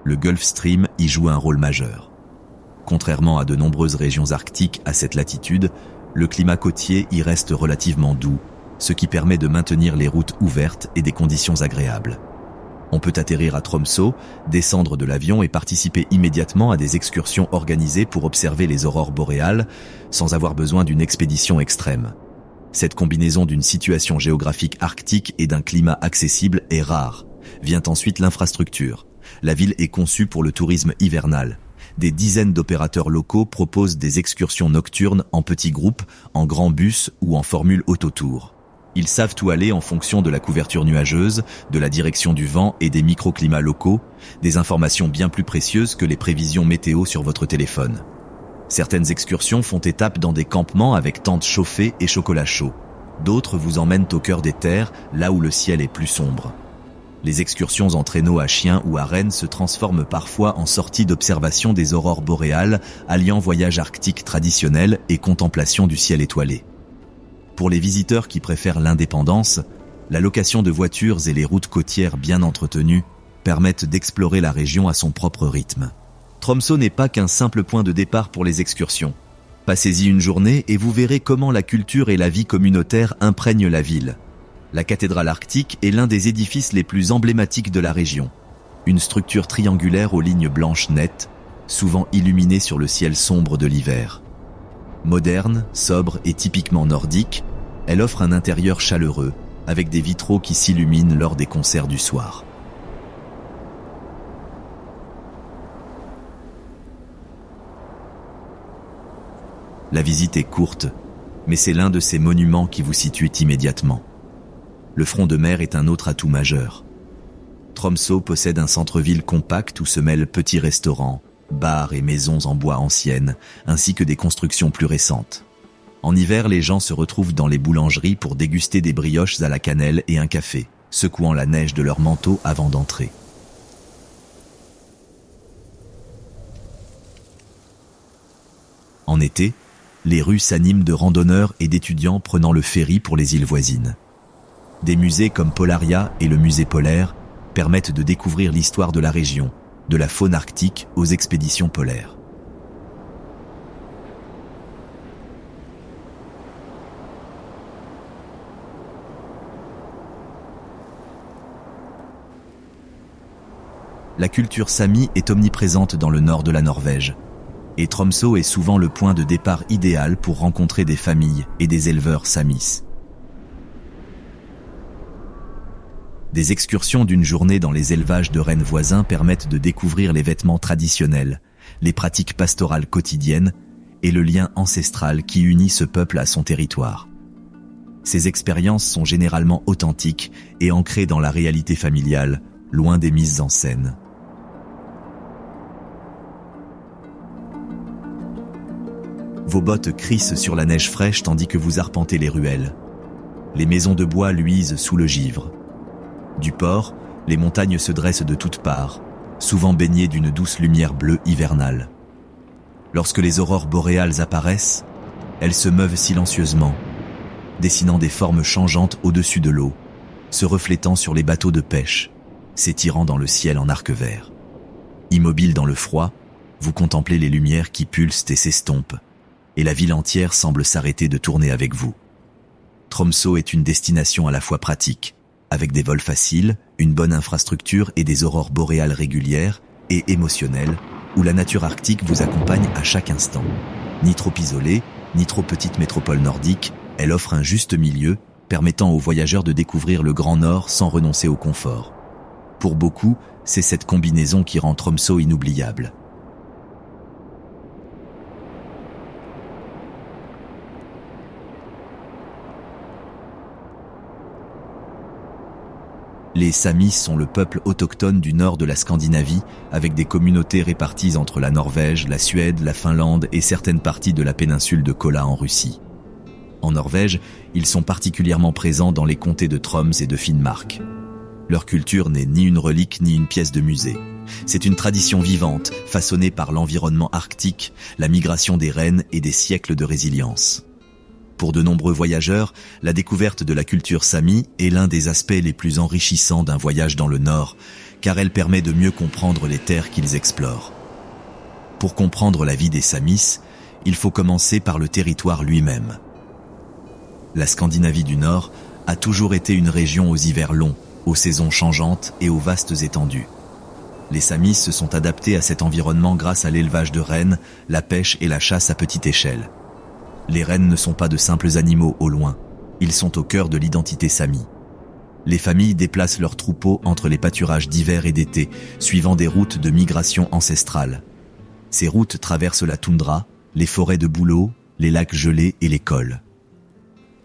Le Gulf Stream y joue un rôle majeur. Contrairement à de nombreuses régions arctiques à cette latitude, le climat côtier y reste relativement doux, ce qui permet de maintenir les routes ouvertes et des conditions agréables. On peut atterrir à Tromsø, descendre de l'avion et participer immédiatement à des excursions organisées pour observer les aurores boréales, sans avoir besoin d'une expédition extrême. Cette combinaison d'une situation géographique arctique et d'un climat accessible est rare. Vient ensuite l'infrastructure. La ville est conçue pour le tourisme hivernal. Des dizaines d'opérateurs locaux proposent des excursions nocturnes en petits groupes, en grands bus ou en formule autotour. Ils savent où aller en fonction de la couverture nuageuse, de la direction du vent et des microclimats locaux, des informations bien plus précieuses que les prévisions météo sur votre téléphone. Certaines excursions font étape dans des campements avec tentes chauffées et chocolat chaud. D'autres vous emmènent au cœur des terres, là où le ciel est plus sombre. Les excursions en traîneau à chien ou à renne se transforment parfois en sorties d'observation des aurores boréales, alliant voyage arctique traditionnel et contemplation du ciel étoilé. Pour les visiteurs qui préfèrent l'indépendance, la location de voitures et les routes côtières bien entretenues permettent d'explorer la région à son propre rythme. Tromsø n'est pas qu'un simple point de départ pour les excursions. Passez-y une journée et vous verrez comment la culture et la vie communautaire imprègnent la ville. La cathédrale arctique est l'un des édifices les plus emblématiques de la région. Une structure triangulaire aux lignes blanches nettes, souvent illuminée sur le ciel sombre de l'hiver. Moderne, sobre et typiquement nordique, elle offre un intérieur chaleureux, avec des vitraux qui s'illuminent lors des concerts du soir. La visite est courte, mais c'est l'un de ces monuments qui vous situe immédiatement. Le front de mer est un autre atout majeur. Tromsø possède un centre-ville compact où se mêlent petits restaurants, bars et maisons en bois anciennes, ainsi que des constructions plus récentes. En hiver, les gens se retrouvent dans les boulangeries pour déguster des brioches à la cannelle et un café, secouant la neige de leurs manteaux avant d'entrer. En été, les rues s'animent de randonneurs et d'étudiants prenant le ferry pour les îles voisines. Des musées comme Polaria et le musée polaire permettent de découvrir l'histoire de la région, de la faune arctique aux expéditions polaires. La culture sami est omniprésente dans le nord de la Norvège, et Tromsø est souvent le point de départ idéal pour rencontrer des familles et des éleveurs samis. Des excursions d'une journée dans les élevages de rennes voisins permettent de découvrir les vêtements traditionnels, les pratiques pastorales quotidiennes et le lien ancestral qui unit ce peuple à son territoire. Ces expériences sont généralement authentiques et ancrées dans la réalité familiale, loin des mises en scène. Vos bottes crissent sur la neige fraîche tandis que vous arpentez les ruelles. Les maisons de bois luisent sous le givre. Du port, les montagnes se dressent de toutes parts, souvent baignées d'une douce lumière bleue hivernale. Lorsque les aurores boréales apparaissent, elles se meuvent silencieusement, dessinant des formes changeantes au-dessus de l'eau, se reflétant sur les bateaux de pêche, s'étirant dans le ciel en arc vert. Immobile dans le froid, vous contemplez les lumières qui pulsent et s'estompent, et la ville entière semble s'arrêter de tourner avec vous. Tromsø est une destination à la fois pratique, avec des vols faciles, une bonne infrastructure et des aurores boréales régulières, et émotionnelle, où la nature arctique vous accompagne à chaque instant. Ni trop isolée, ni trop petite métropole nordique, elle offre un juste milieu, permettant aux voyageurs de découvrir le Grand Nord sans renoncer au confort. Pour beaucoup, c'est cette combinaison qui rend Tromsø inoubliable. Les Samis sont le peuple autochtone du nord de la Scandinavie, avec des communautés réparties entre la Norvège, la Suède, la Finlande et certaines parties de la péninsule de Kola en Russie. En Norvège, ils sont particulièrement présents dans les comtés de Troms et de Finnmark. Leur culture n'est ni une relique ni une pièce de musée. C'est une tradition vivante, façonnée par l'environnement arctique, la migration des rennes et des siècles de résilience. Pour de nombreux voyageurs, la découverte de la culture Sami est l'un des aspects les plus enrichissants d'un voyage dans le Nord, car elle permet de mieux comprendre les terres qu'ils explorent. Pour comprendre la vie des Samis, il faut commencer par le territoire lui-même. La Scandinavie du Nord a toujours été une région aux hivers longs, aux saisons changeantes et aux vastes étendues. Les Samis se sont adaptés à cet environnement grâce à l'élevage de rennes, la pêche et la chasse à petite échelle. Les rennes ne sont pas de simples animaux au loin, ils sont au cœur de l'identité Sami. Les familles déplacent leurs troupeaux entre les pâturages d'hiver et d'été, suivant des routes de migration ancestrales. Ces routes traversent la toundra, les forêts de bouleaux, les lacs gelés et les cols.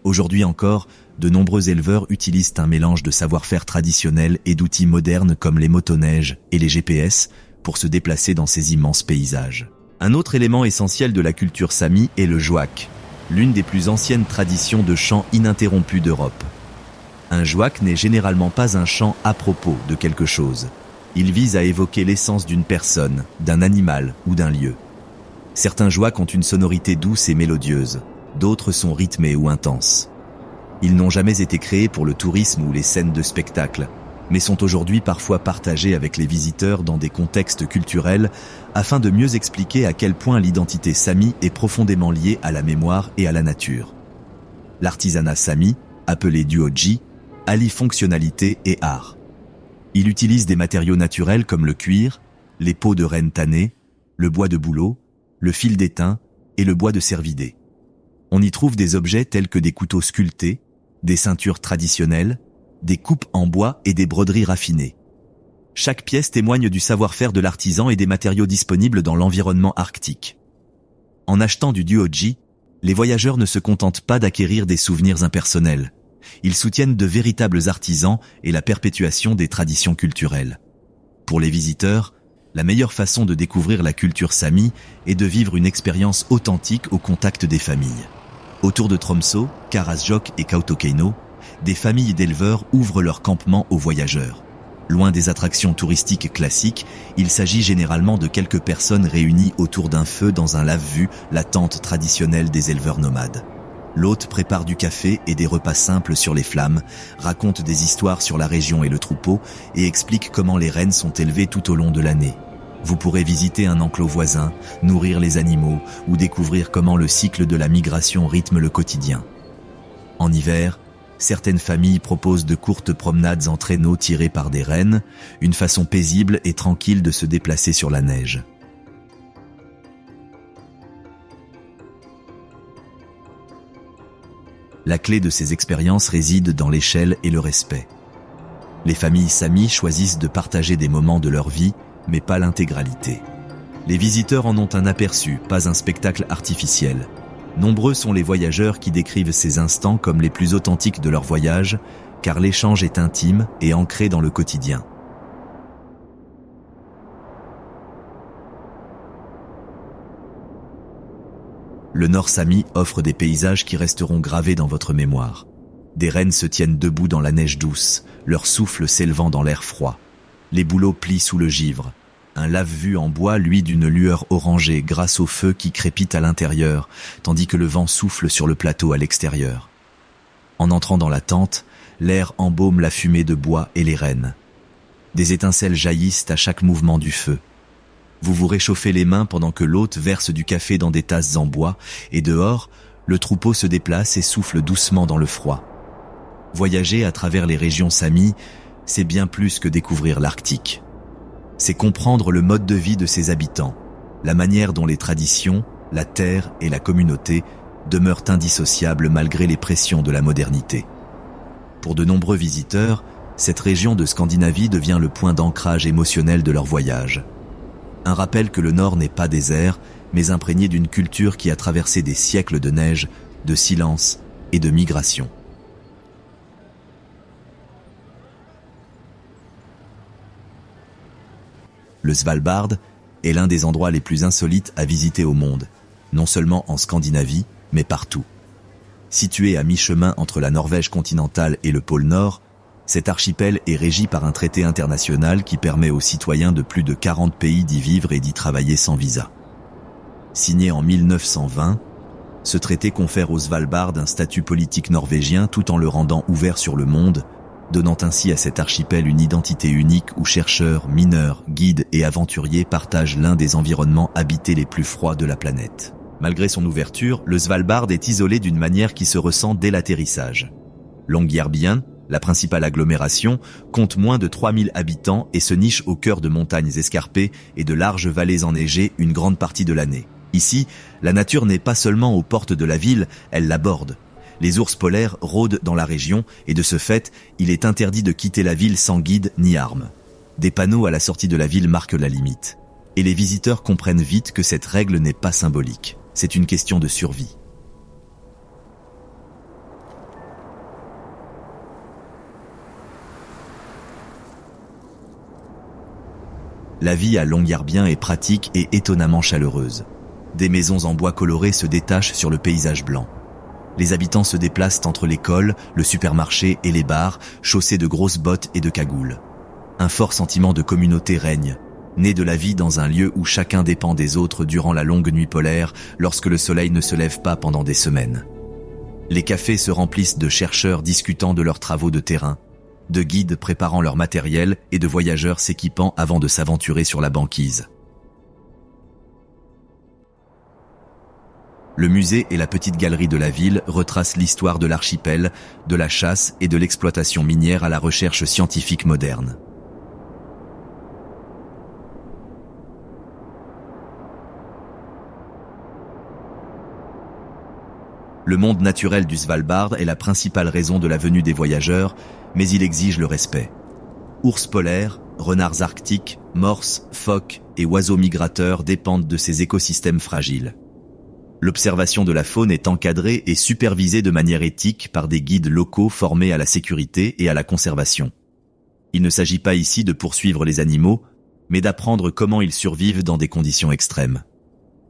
Aujourd'hui encore, de nombreux éleveurs utilisent un mélange de savoir-faire traditionnel et d'outils modernes comme les motoneiges et les GPS pour se déplacer dans ces immenses paysages. Un autre élément essentiel de la culture Sami est le jouak, l'une des plus anciennes traditions de chant ininterrompu d'Europe. Un jouak n'est généralement pas un chant à propos de quelque chose. Il vise à évoquer l'essence d'une personne, d'un animal ou d'un lieu. Certains jouaks ont une sonorité douce et mélodieuse, d'autres sont rythmés ou intenses. Ils n'ont jamais été créés pour le tourisme ou les scènes de spectacle, mais sont aujourd'hui parfois partagés avec les visiteurs dans des contextes culturels afin de mieux expliquer à quel point l'identité Sami est profondément liée à la mémoire et à la nature. L'artisanat Sami, appelé duodji, allie fonctionnalité et art. Il utilise des matériaux naturels comme le cuir, les peaux de renne tannées, le bois de bouleau, le fil d'étain et le bois de cervidé. On y trouve des objets tels que des couteaux sculptés, des ceintures traditionnelles, des coupes en bois et des broderies raffinées. Chaque pièce témoigne du savoir-faire de l'artisan et des matériaux disponibles dans l'environnement arctique. En achetant du duodji, les voyageurs ne se contentent pas d'acquérir des souvenirs impersonnels. Ils soutiennent de véritables artisans et la perpétuation des traditions culturelles. Pour les visiteurs, la meilleure façon de découvrir la culture Sami est de vivre une expérience authentique au contact des familles. Autour de Tromsø, Karasjok et Kautokeino, des familles d'éleveurs ouvrent leurs campements aux voyageurs. Loin des attractions touristiques classiques, il s'agit généralement de quelques personnes réunies autour d'un feu dans un lave-vue, la tente traditionnelle des éleveurs nomades. L'hôte prépare du café et des repas simples sur les flammes, raconte des histoires sur la région et le troupeau et explique comment les rennes sont élevées tout au long de l'année. Vous pourrez visiter un enclos voisin, nourrir les animaux ou découvrir comment le cycle de la migration rythme le quotidien. En hiver, certaines familles proposent de courtes promenades en traîneau tirés par des rennes, une façon paisible et tranquille de se déplacer sur la neige. La clé de ces expériences réside dans l'échelle et le respect. Les familles Sami choisissent de partager des moments de leur vie, mais pas l'intégralité. Les visiteurs en ont un aperçu, pas un spectacle artificiel. Nombreux sont les voyageurs qui décrivent ces instants comme les plus authentiques de leur voyage, car l'échange est intime et ancré dans le quotidien. Le Nord Sami offre des paysages qui resteront gravés dans votre mémoire. Des rennes se tiennent debout dans la neige douce, leur souffle s'élevant dans l'air froid. Les bouleaux plient sous le givre. Un lave-vue en bois luit d'une lueur orangée grâce au feu qui crépite à l'intérieur, tandis que le vent souffle sur le plateau à l'extérieur. En entrant dans la tente, l'air embaume la fumée de bois et les rennes. Des étincelles jaillissent à chaque mouvement du feu. Vous vous réchauffez les mains pendant que l'hôte verse du café dans des tasses en bois, et dehors, le troupeau se déplace et souffle doucement dans le froid. Voyager à travers les régions Sami, c'est bien plus que découvrir l'Arctique. C'est comprendre le mode de vie de ses habitants, la manière dont les traditions, la terre et la communauté demeurent indissociables malgré les pressions de la modernité. Pour de nombreux visiteurs, cette région de Scandinavie devient le point d'ancrage émotionnel de leur voyage. Un rappel que le Nord n'est pas désert, mais imprégné d'une culture qui a traversé des siècles de neige, de silence et de migration. Le Svalbard est l'un des endroits les plus insolites à visiter au monde, non seulement en Scandinavie, mais partout. Situé à mi-chemin entre la Norvège continentale et le pôle Nord, cet archipel est régi par un traité international qui permet aux citoyens de plus de 40 pays d'y vivre et d'y travailler sans visa. Signé en 1920, ce traité confère au Svalbard un statut politique norvégien tout en le rendant ouvert sur le monde, donnant ainsi à cet archipel une identité unique où chercheurs, mineurs, guides et aventuriers partagent l'un des environnements habités les plus froids de la planète. Malgré son ouverture, le Svalbard est isolé d'une manière qui se ressent dès l'atterrissage. Longyearbyen, la principale agglomération, compte moins de 3000 habitants et se niche au cœur de montagnes escarpées et de larges vallées enneigées une grande partie de l'année. Ici, la nature n'est pas seulement aux portes de la ville, elle l'aborde. Les ours polaires rôdent dans la région et de ce fait, il est interdit de quitter la ville sans guide ni armes. Des panneaux à la sortie de la ville marquent la limite. Et les visiteurs comprennent vite que cette règle n'est pas symbolique. C'est une question de survie. La vie à Longyearbyen est pratique et étonnamment chaleureuse. Des maisons en bois coloré se détachent sur le paysage blanc. Les habitants se déplacent entre l'école, le supermarché et les bars, chaussés de grosses bottes et de cagoules. Un fort sentiment de communauté règne, né de la vie dans un lieu où chacun dépend des autres durant la longue nuit polaire, lorsque le soleil ne se lève pas pendant des semaines. Les cafés se remplissent de chercheurs discutant de leurs travaux de terrain, de guides préparant leur matériel et de voyageurs s'équipant avant de s'aventurer sur la banquise. Le musée et la petite galerie de la ville retracent l'histoire de l'archipel, de la chasse et de l'exploitation minière à la recherche scientifique moderne. Le monde naturel du Svalbard est la principale raison de la venue des voyageurs, mais il exige le respect. Ours polaires, renards arctiques, morses, phoques et oiseaux migrateurs dépendent de ces écosystèmes fragiles. L'observation de la faune est encadrée et supervisée de manière éthique par des guides locaux formés à la sécurité et à la conservation. Il ne s'agit pas ici de poursuivre les animaux, mais d'apprendre comment ils survivent dans des conditions extrêmes.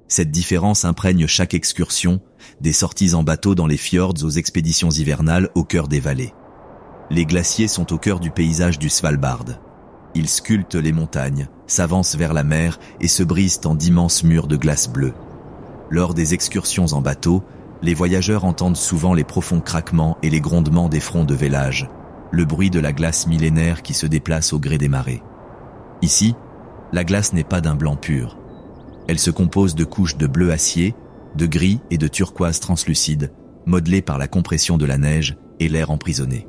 Cette différence imprègne chaque excursion, des sorties en bateau dans les fjords aux expéditions hivernales au cœur des vallées. Les glaciers sont au cœur du paysage du Svalbard. Ils sculptent les montagnes, s'avancent vers la mer et se brisent en d'immenses murs de glace bleue. Lors des excursions en bateau, les voyageurs entendent souvent les profonds craquements et les grondements des fronts de vélage, le bruit de la glace millénaire qui se déplace au gré des marées. Ici, la glace n'est pas d'un blanc pur. Elle se compose de couches de bleu acier, de gris et de turquoise translucide, modelées par la compression de la neige et l'air emprisonné.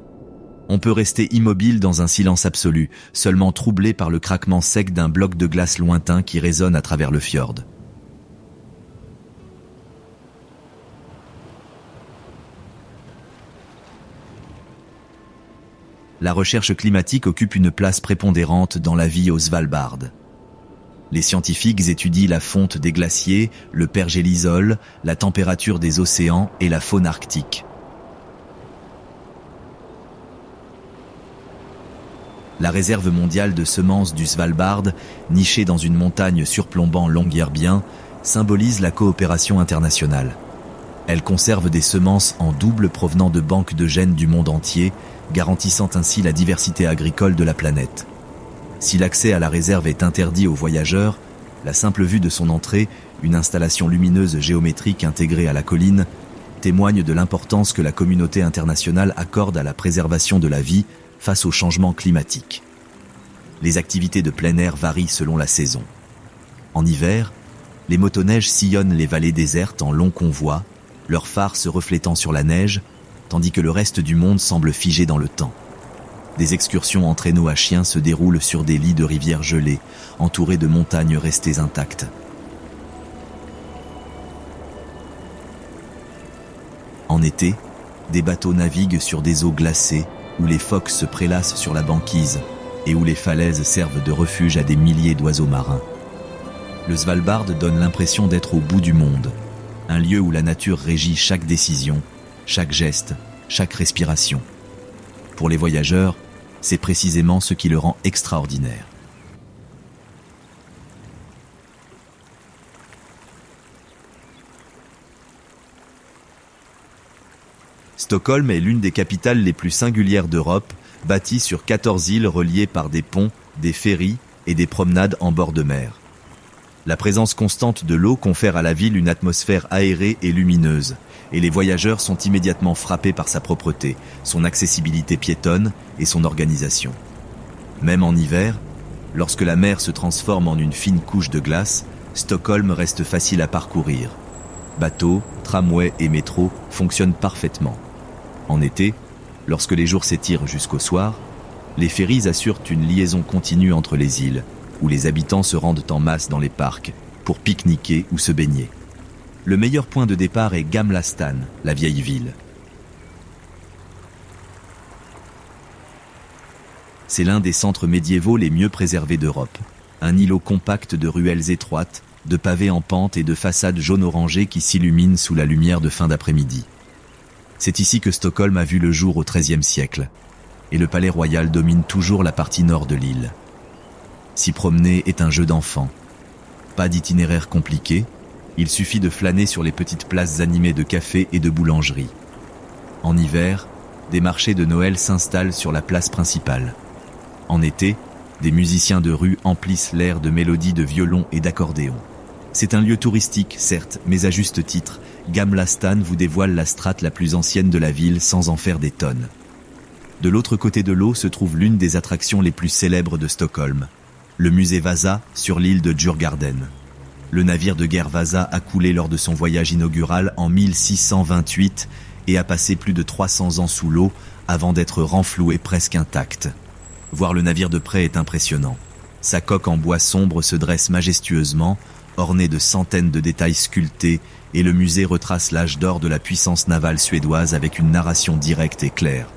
On peut rester immobile dans un silence absolu, seulement troublé par le craquement sec d'un bloc de glace lointain qui résonne à travers le fjord. La recherche climatique occupe une place prépondérante dans la vie au Svalbard. Les scientifiques étudient la fonte des glaciers, le pergélisol, la température des océans et la faune arctique. La réserve mondiale de semences du Svalbard, nichée dans une montagne surplombant Longyearbyen, symbolise la coopération internationale. Elle conserve des semences en double provenant de banques de gènes du monde entier, garantissant ainsi la diversité agricole de la planète. Si l'accès à la réserve est interdit aux voyageurs, la simple vue de son entrée, une installation lumineuse géométrique intégrée à la colline, témoigne de l'importance que la communauté internationale accorde à la préservation de la vie face au changement climatique. Les activités de plein air varient selon la saison. En hiver, les motoneiges sillonnent les vallées désertes en longs convois, leurs phares se reflétant sur la neige, tandis que le reste du monde semble figé dans le temps. Des excursions en traîneau à chiens se déroulent sur des lits de rivières gelées, entourés de montagnes restées intactes. En été, des bateaux naviguent sur des eaux glacées, où les phoques se prélassent sur la banquise et où les falaises servent de refuge à des milliers d'oiseaux marins. Le Svalbard donne l'impression d'être au bout du monde, un lieu où la nature régit chaque décision, chaque geste, chaque respiration. Pour les voyageurs, c'est précisément ce qui le rend extraordinaire. Stockholm est l'une des capitales les plus singulières d'Europe, bâtie sur 14 îles reliées par des ponts, des ferries et des promenades en bord de mer. La présence constante de l'eau confère à la ville une atmosphère aérée et lumineuse, et les voyageurs sont immédiatement frappés par sa propreté, son accessibilité piétonne et son organisation. Même en hiver, lorsque la mer se transforme en une fine couche de glace, Stockholm reste facile à parcourir. Bateaux, tramways et métros fonctionnent parfaitement. En été, lorsque les jours s'étirent jusqu'au soir, les ferries assurent une liaison continue entre les îles, où les habitants se rendent en masse dans les parcs pour pique-niquer ou se baigner. Le meilleur point de départ est Gamla Stan, la vieille ville. C'est l'un des centres médiévaux les mieux préservés d'Europe. Un îlot compact de ruelles étroites, de pavés en pente et de façades jaune-orangé qui s'illuminent sous la lumière de fin d'après-midi. C'est ici que Stockholm a vu le jour au XIIIe siècle, et le palais royal domine toujours la partie nord de l'île. S'y promener est un jeu d'enfant. Pas d'itinéraire compliqué, il suffit de flâner sur les petites places animées de cafés et de boulangeries. En hiver, des marchés de Noël s'installent sur la place principale. En été, des musiciens de rue emplissent l'air de mélodies de violon et d'accordéon. C'est un lieu touristique, certes, mais à juste titre, Gamla Stan vous dévoile la strate la plus ancienne de la ville sans en faire des tonnes. De l'autre côté de l'eau se trouve l'une des attractions les plus célèbres de Stockholm, le musée Vasa sur l'île de Djurgården. Le navire de guerre Vasa a coulé lors de son voyage inaugural en 1628 et a passé plus de 300 ans sous l'eau avant d'être renfloué presque intact. Voir le navire de près est impressionnant. Sa coque en bois sombre se dresse majestueusement, ornée de centaines de détails sculptés, et le musée retrace l'âge d'or de la puissance navale suédoise avec une narration directe et claire.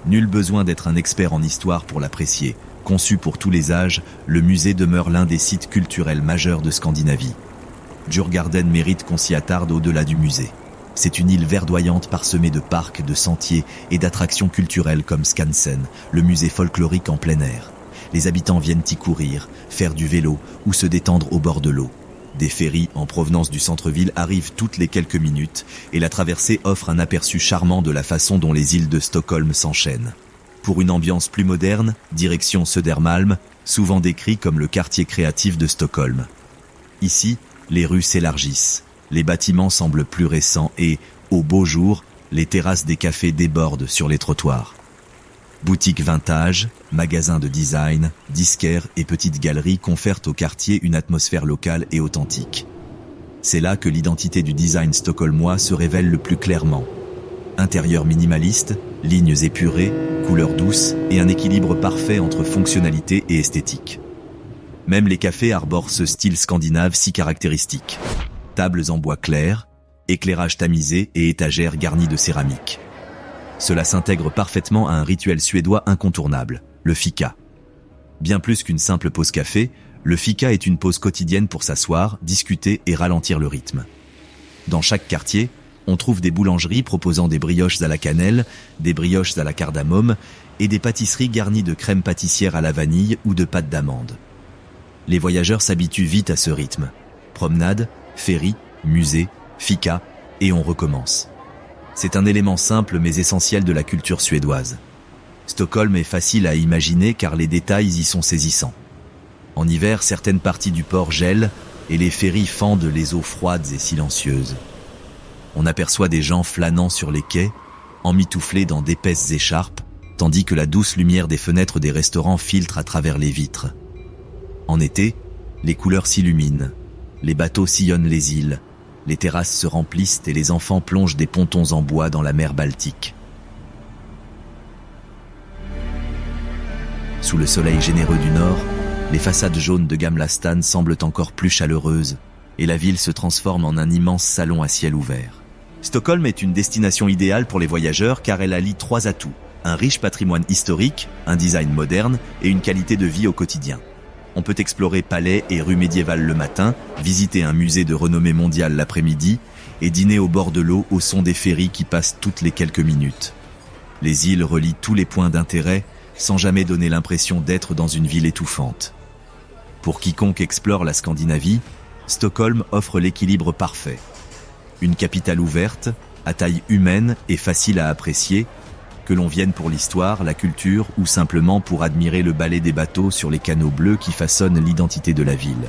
Nul besoin d'être un expert en histoire pour l'apprécier. Conçu pour tous les âges, le musée demeure l'un des sites culturels majeurs de Scandinavie. Djurgården mérite qu'on s'y attarde au-delà du musée. C'est une île verdoyante parsemée de parcs, de sentiers et d'attractions culturelles comme Skansen, le musée folklorique en plein air. Les habitants viennent y courir, faire du vélo ou se détendre au bord de l'eau. Des ferries en provenance du centre-ville arrivent toutes les quelques minutes et la traversée offre un aperçu charmant de la façon dont les îles de Stockholm s'enchaînent. Pour une ambiance plus moderne, direction Södermalm, souvent décrit comme le quartier créatif de Stockholm. Ici, les rues s'élargissent, les bâtiments semblent plus récents et, au beau jour, les terrasses des cafés débordent sur les trottoirs. Boutiques vintage, magasins de design, disquaires et petites galeries confèrent au quartier une atmosphère locale et authentique. C'est là que l'identité du design stockholmois se révèle le plus clairement. Intérieur minimaliste, lignes épurées, couleurs douces et un équilibre parfait entre fonctionnalité et esthétique. Même les cafés arborent ce style scandinave si caractéristique. Tables en bois clair, éclairage tamisé et étagères garnies de céramique. Cela s'intègre parfaitement à un rituel suédois incontournable, le fika. Bien plus qu'une simple pause café, le fika est une pause quotidienne pour s'asseoir, discuter et ralentir le rythme. Dans chaque quartier, on trouve des boulangeries proposant des brioches à la cannelle, des brioches à la cardamome et des pâtisseries garnies de crème pâtissière à la vanille ou de pâte d'amande. Les voyageurs s'habituent vite à ce rythme. Promenades, Ferry, musée, fika, et on recommence. C'est un élément simple mais essentiel de la culture suédoise. Stockholm est facile à imaginer car les détails y sont saisissants. En hiver, certaines parties du port gèlent et les ferries fendent les eaux froides et silencieuses. On aperçoit des gens flânant sur les quais, emmitouflés dans d'épaisses écharpes, tandis que la douce lumière des fenêtres des restaurants filtre à travers les vitres. En été, les couleurs s'illuminent, les bateaux sillonnent les îles, les terrasses se remplissent et les enfants plongent des pontons en bois dans la mer Baltique. Sous le soleil généreux du nord, les façades jaunes de Gamla stan semblent encore plus chaleureuses et la ville se transforme en un immense salon à ciel ouvert. Stockholm est une destination idéale pour les voyageurs car elle allie 3 atouts: un riche patrimoine historique, un design moderne et une qualité de vie au quotidien. On peut explorer palais et rues médiévales le matin, visiter un musée de renommée mondiale l'après-midi et dîner au bord de l'eau au son des ferries qui passent toutes les quelques minutes. Les îles relient tous les points d'intérêt sans jamais donner l'impression d'être dans une ville étouffante. Pour quiconque explore la Scandinavie, Stockholm offre l'équilibre parfait. Une capitale ouverte, à taille humaine et facile à apprécier, que l'on vienne pour l'histoire, la culture ou simplement pour admirer le ballet des bateaux sur les canaux bleus qui façonnent l'identité de la ville.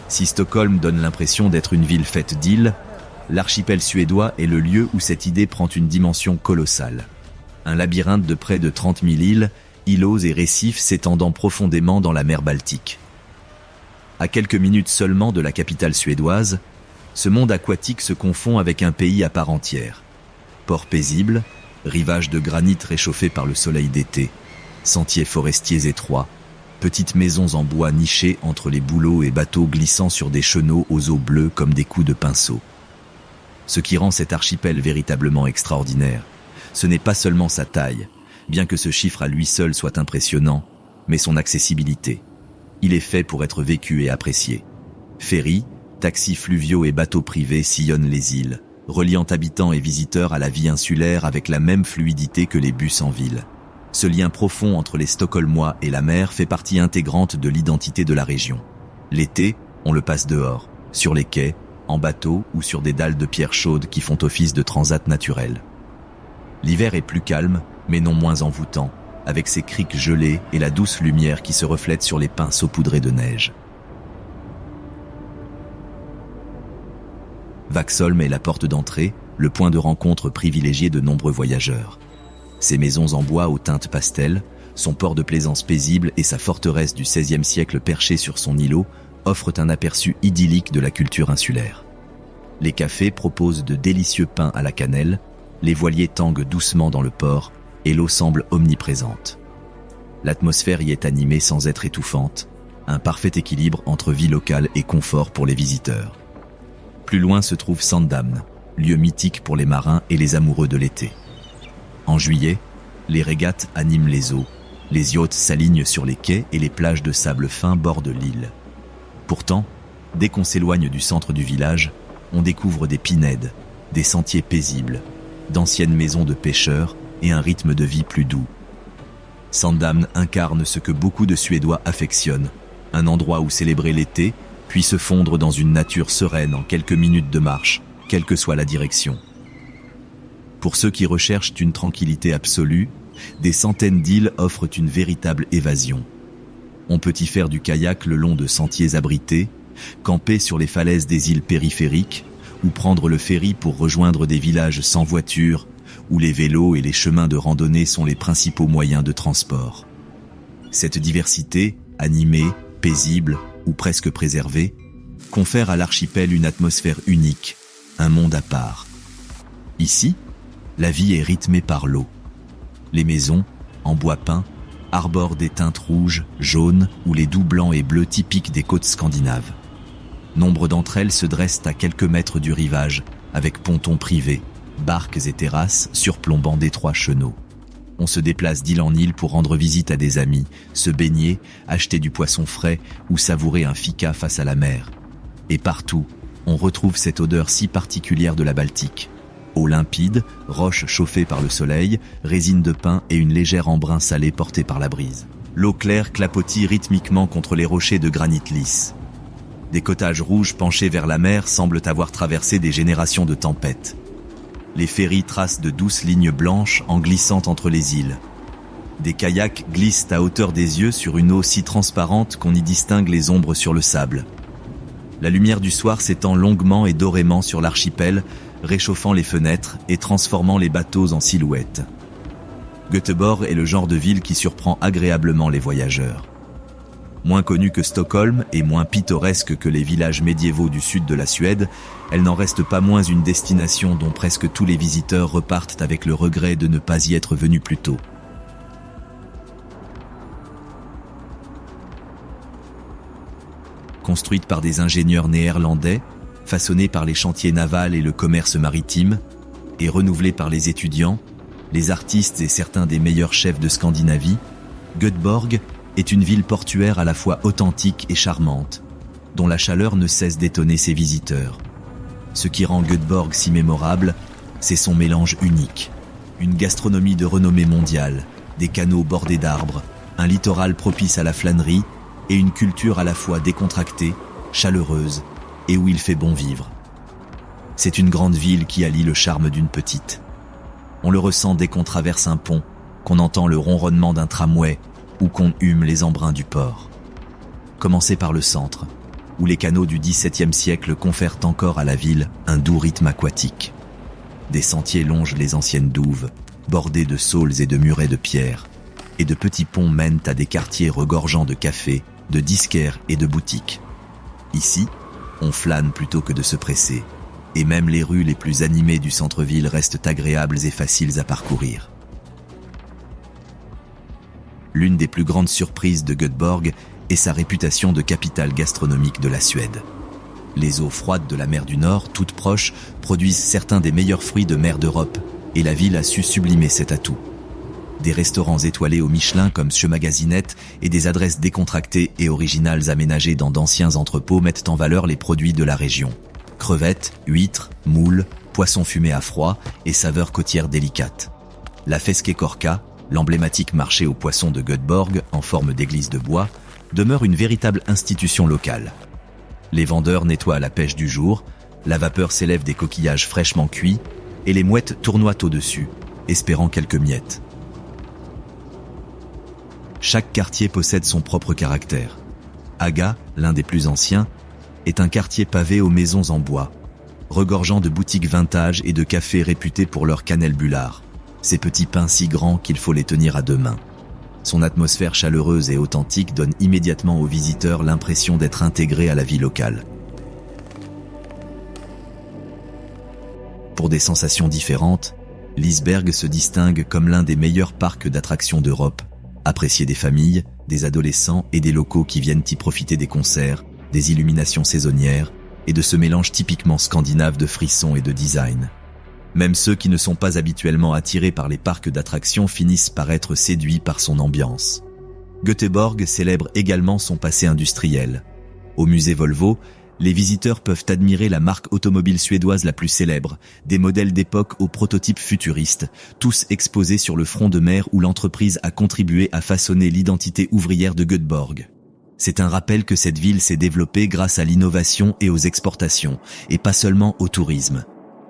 Si Stockholm donne l'impression d'être une ville faite d'îles, l'archipel suédois est le lieu où cette idée prend une dimension colossale. Un labyrinthe de près de 30 000 îles, îlots et récifs s'étendant profondément dans la mer Baltique. À quelques minutes seulement de la capitale suédoise, ce monde aquatique se confond avec un pays à part entière. Port paisible, rivages de granit réchauffés par le soleil d'été, sentiers forestiers étroits, petites maisons en bois nichées entre les bouleaux et bateaux glissant sur des chenaux aux eaux bleues comme des coups de pinceau. Ce qui rend cet archipel véritablement extraordinaire, ce n'est pas seulement sa taille, bien que ce chiffre à lui seul soit impressionnant, mais son accessibilité. Il est fait pour être vécu et apprécié. Ferries, taxis fluviaux et bateaux privés sillonnent les îles, reliant habitants et visiteurs à la vie insulaire avec la même fluidité que les bus en ville. Ce lien profond entre les Stockholmois et la mer fait partie intégrante de l'identité de la région. L'été, on le passe dehors, sur les quais, en bateau ou sur des dalles de pierre chaude qui font office de transat naturel. L'hiver est plus calme, mais non moins envoûtant, avec ses criques gelées et la douce lumière qui se reflète sur les pins saupoudrés de neige. Vaxholm est la porte d'entrée, le point de rencontre privilégié de nombreux voyageurs. Ses maisons en bois aux teintes pastel, son port de plaisance paisible et sa forteresse du XVIe siècle perchée sur son îlot offrent un aperçu idyllique de la culture insulaire. Les cafés proposent de délicieux pains à la cannelle, les voiliers tanguent doucement dans le port et l'eau semble omniprésente. L'atmosphère y est animée sans être étouffante, un parfait équilibre entre vie locale et confort pour les visiteurs. Plus loin se trouve Sandhamn, lieu mythique pour les marins et les amoureux de l'été. En juillet, les régates animent les eaux, les yachts s'alignent sur les quais et les plages de sable fin bordent l'île. Pourtant, dès qu'on s'éloigne du centre du village, on découvre des pinèdes, des sentiers paisibles, d'anciennes maisons de pêcheurs et un rythme de vie plus doux. Sandhamn incarne ce que beaucoup de Suédois affectionnent, un endroit où célébrer l'été, puis se fondre dans une nature sereine en quelques minutes de marche, quelle que soit la direction. Pour ceux qui recherchent une tranquillité absolue, des centaines d'îles offrent une véritable évasion. On peut y faire du kayak le long de sentiers abrités, camper sur les falaises des îles périphériques, ou prendre le ferry pour rejoindre des villages sans voiture, où les vélos et les chemins de randonnée sont les principaux moyens de transport. Cette diversité, animée, paisible ou presque préservée, confère à l'archipel une atmosphère unique, un monde à part. Ici, la vie est rythmée par l'eau. Les maisons, en bois peint, arborent des teintes rouges, jaunes ou les doux blancs et bleus typiques des côtes scandinaves. Nombre d'entre elles se dressent à quelques mètres du rivage, avec pontons privés, barques et terrasses surplombant d'étroits chenaux. On se déplace d'île en île pour rendre visite à des amis, se baigner, acheter du poisson frais ou savourer un fika face à la mer. Et partout, on retrouve cette odeur si particulière de la Baltique. Eau limpide, roches chauffées par le soleil, résine de pin et une légère embrun salé portée par la brise. L'eau claire clapotit rythmiquement contre les rochers de granit lisse. Des cottages rouges penchés vers la mer semblent avoir traversé des générations de tempêtes. Les ferries tracent de douces lignes blanches en glissant entre les îles. Des kayaks glissent à hauteur des yeux sur une eau si transparente qu'on y distingue les ombres sur le sable. La lumière du soir s'étend longuement et dorément sur l'archipel, réchauffant les fenêtres et transformant les bateaux en silhouettes. Göteborg est le genre de ville qui surprend agréablement les voyageurs. Moins connue que Stockholm et moins pittoresque que les villages médiévaux du sud de la Suède, elle n'en reste pas moins une destination dont presque tous les visiteurs repartent avec le regret de ne pas y être venus plus tôt. Construite par des ingénieurs néerlandais, façonnée par les chantiers navals et le commerce maritime, et renouvelée par les étudiants, les artistes et certains des meilleurs chefs de Scandinavie, Göteborg est une ville portuaire à la fois authentique et charmante, dont la chaleur ne cesse d'étonner ses visiteurs. Ce qui rend Göteborg si mémorable, c'est son mélange unique. Une gastronomie de renommée mondiale, des canaux bordés d'arbres, un littoral propice à la flânerie et une culture à la fois décontractée, chaleureuse et où il fait bon vivre. C'est une grande ville qui allie le charme d'une petite. On le ressent dès qu'on traverse un pont, qu'on entend le ronronnement d'un tramway ou qu'on hume les embruns du port. Commencez par le centre, où les canaux du XVIIe siècle confèrent encore à la ville un doux rythme aquatique. Des sentiers longent les anciennes douves, bordées de saules et de murets de pierre, et de petits ponts mènent à des quartiers regorgeants de cafés, de disquaires et de boutiques. Ici, on flâne plutôt que de se presser, et même les rues les plus animées du centre-ville restent agréables et faciles à parcourir. L'une des plus grandes surprises de Göteborg est sa réputation de capitale gastronomique de la Suède. Les eaux froides de la mer du Nord, toutes proches, produisent certains des meilleurs fruits de mer d'Europe, et la ville a su sublimer cet atout. Des restaurants étoilés au Michelin comme Sjömagasinet et des adresses décontractées et originales aménagées dans d'anciens entrepôts mettent en valeur les produits de la région. Crevettes, huîtres, moules, poissons fumés à froid et saveurs côtières délicates. La Fiskekorka, l'emblématique marché aux poissons de Göteborg en forme d'église de bois, demeure une véritable institution locale. Les vendeurs nettoient à la pêche du jour, la vapeur s'élève des coquillages fraîchement cuits et les mouettes tournoient au-dessus, espérant quelques miettes. Chaque quartier possède son propre caractère. Haga, l'un des plus anciens, est un quartier pavé aux maisons en bois, regorgeant de boutiques vintage et de cafés réputés pour leur cannelle bullard. Ces petits pains si grands qu'il faut les tenir à deux mains. Son atmosphère chaleureuse et authentique donne immédiatement aux visiteurs l'impression d'être intégrés à la vie locale. Pour des sensations différentes, Liseberg se distingue comme l'un des meilleurs parcs d'attractions d'Europe, apprécié des familles, des adolescents et des locaux qui viennent y profiter des concerts, des illuminations saisonnières et de ce mélange typiquement scandinave de frissons et de design. Même ceux qui ne sont pas habituellement attirés par les parcs d'attractions finissent par être séduits par son ambiance. Göteborg célèbre également son passé industriel. Au musée Volvo, les visiteurs peuvent admirer la marque automobile suédoise la plus célèbre, des modèles d'époque aux prototypes futuristes, tous exposés sur le front de mer où l'entreprise a contribué à façonner l'identité ouvrière de Göteborg. C'est un rappel que cette ville s'est développée grâce à l'innovation et aux exportations, et pas seulement au tourisme.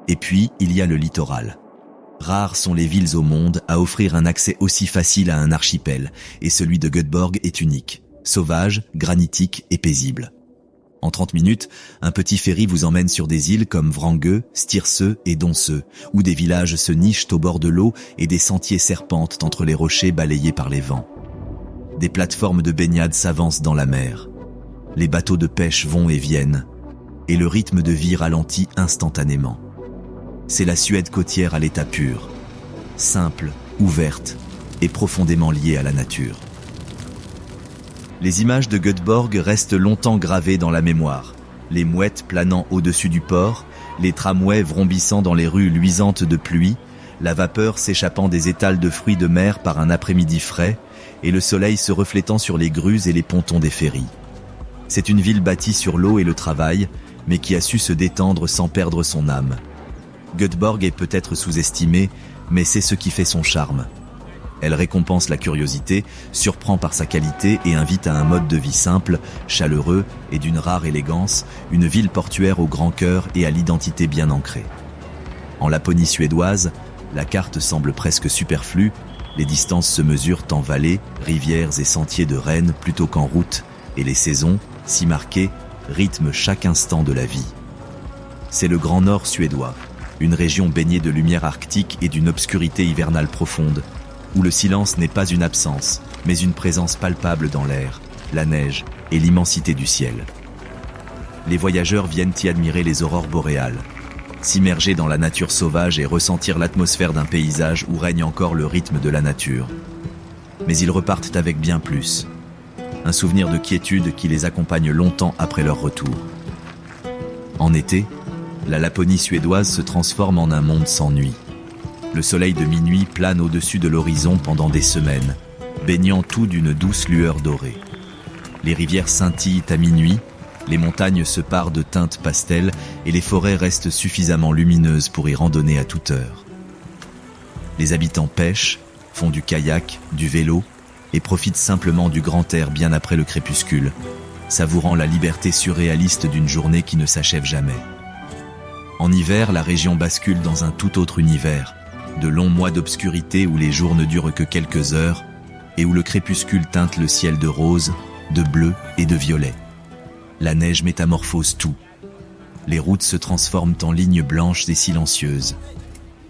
Et puis, il y a le littoral. Rares sont les villes au monde à offrir un accès aussi facile à un archipel, et celui de Göteborg est unique, sauvage, granitique et paisible. En 30 minutes, un petit ferry vous emmène sur des îles comme Vrangö, Styrsö et Donsö, où des villages se nichent au bord de l'eau et des sentiers serpentent entre les rochers balayés par les vents. Des plateformes de baignade s'avancent dans la mer. Les bateaux de pêche vont et viennent, et le rythme de vie ralentit instantanément. C'est la Suède côtière à l'état pur, simple, ouverte et profondément liée à la nature. Les images de Göteborg restent longtemps gravées dans la mémoire. Les mouettes planant au-dessus du port, les tramways vrombissant dans les rues luisantes de pluie, la vapeur s'échappant des étals de fruits de mer par un après-midi frais, et le soleil se reflétant sur les grues et les pontons des ferries. C'est une ville bâtie sur l'eau et le travail, mais qui a su se détendre sans perdre son âme. Göteborg est peut-être sous-estimé, mais c'est ce qui fait son charme. Elle récompense la curiosité, surprend par sa qualité et invite à un mode de vie simple, chaleureux et d'une rare élégance, une ville portuaire au grand cœur et à l'identité bien ancrée. En Laponie suédoise, la carte semble presque superflue, les distances se mesurent en vallées, rivières et sentiers de rennes plutôt qu'en route, et les saisons, si marquées, rythment chaque instant de la vie. C'est le Grand Nord suédois, une région baignée de lumière arctique et d'une obscurité hivernale profonde, où le silence n'est pas une absence, mais une présence palpable dans l'air, la neige et l'immensité du ciel. Les voyageurs viennent y admirer les aurores boréales, s'immerger dans la nature sauvage et ressentir l'atmosphère d'un paysage où règne encore le rythme de la nature. Mais ils repartent avec bien plus. Un souvenir de quiétude qui les accompagne longtemps après leur retour. En été, la Laponie suédoise se transforme en un monde sans nuit. Le soleil de minuit plane au-dessus de l'horizon pendant des semaines, baignant tout d'une douce lueur dorée. Les rivières scintillent à minuit, les montagnes se parent de teintes pastel et les forêts restent suffisamment lumineuses pour y randonner à toute heure. Les habitants pêchent, font du kayak, du vélo et profitent simplement du grand air bien après le crépuscule, savourant la liberté surréaliste d'une journée qui ne s'achève jamais. En hiver, la région bascule dans un tout autre univers, de longs mois d'obscurité où les jours ne durent que quelques heures et où le crépuscule teinte le ciel de rose, de bleu et de violet. La neige métamorphose tout. Les routes se transforment en lignes blanches et silencieuses.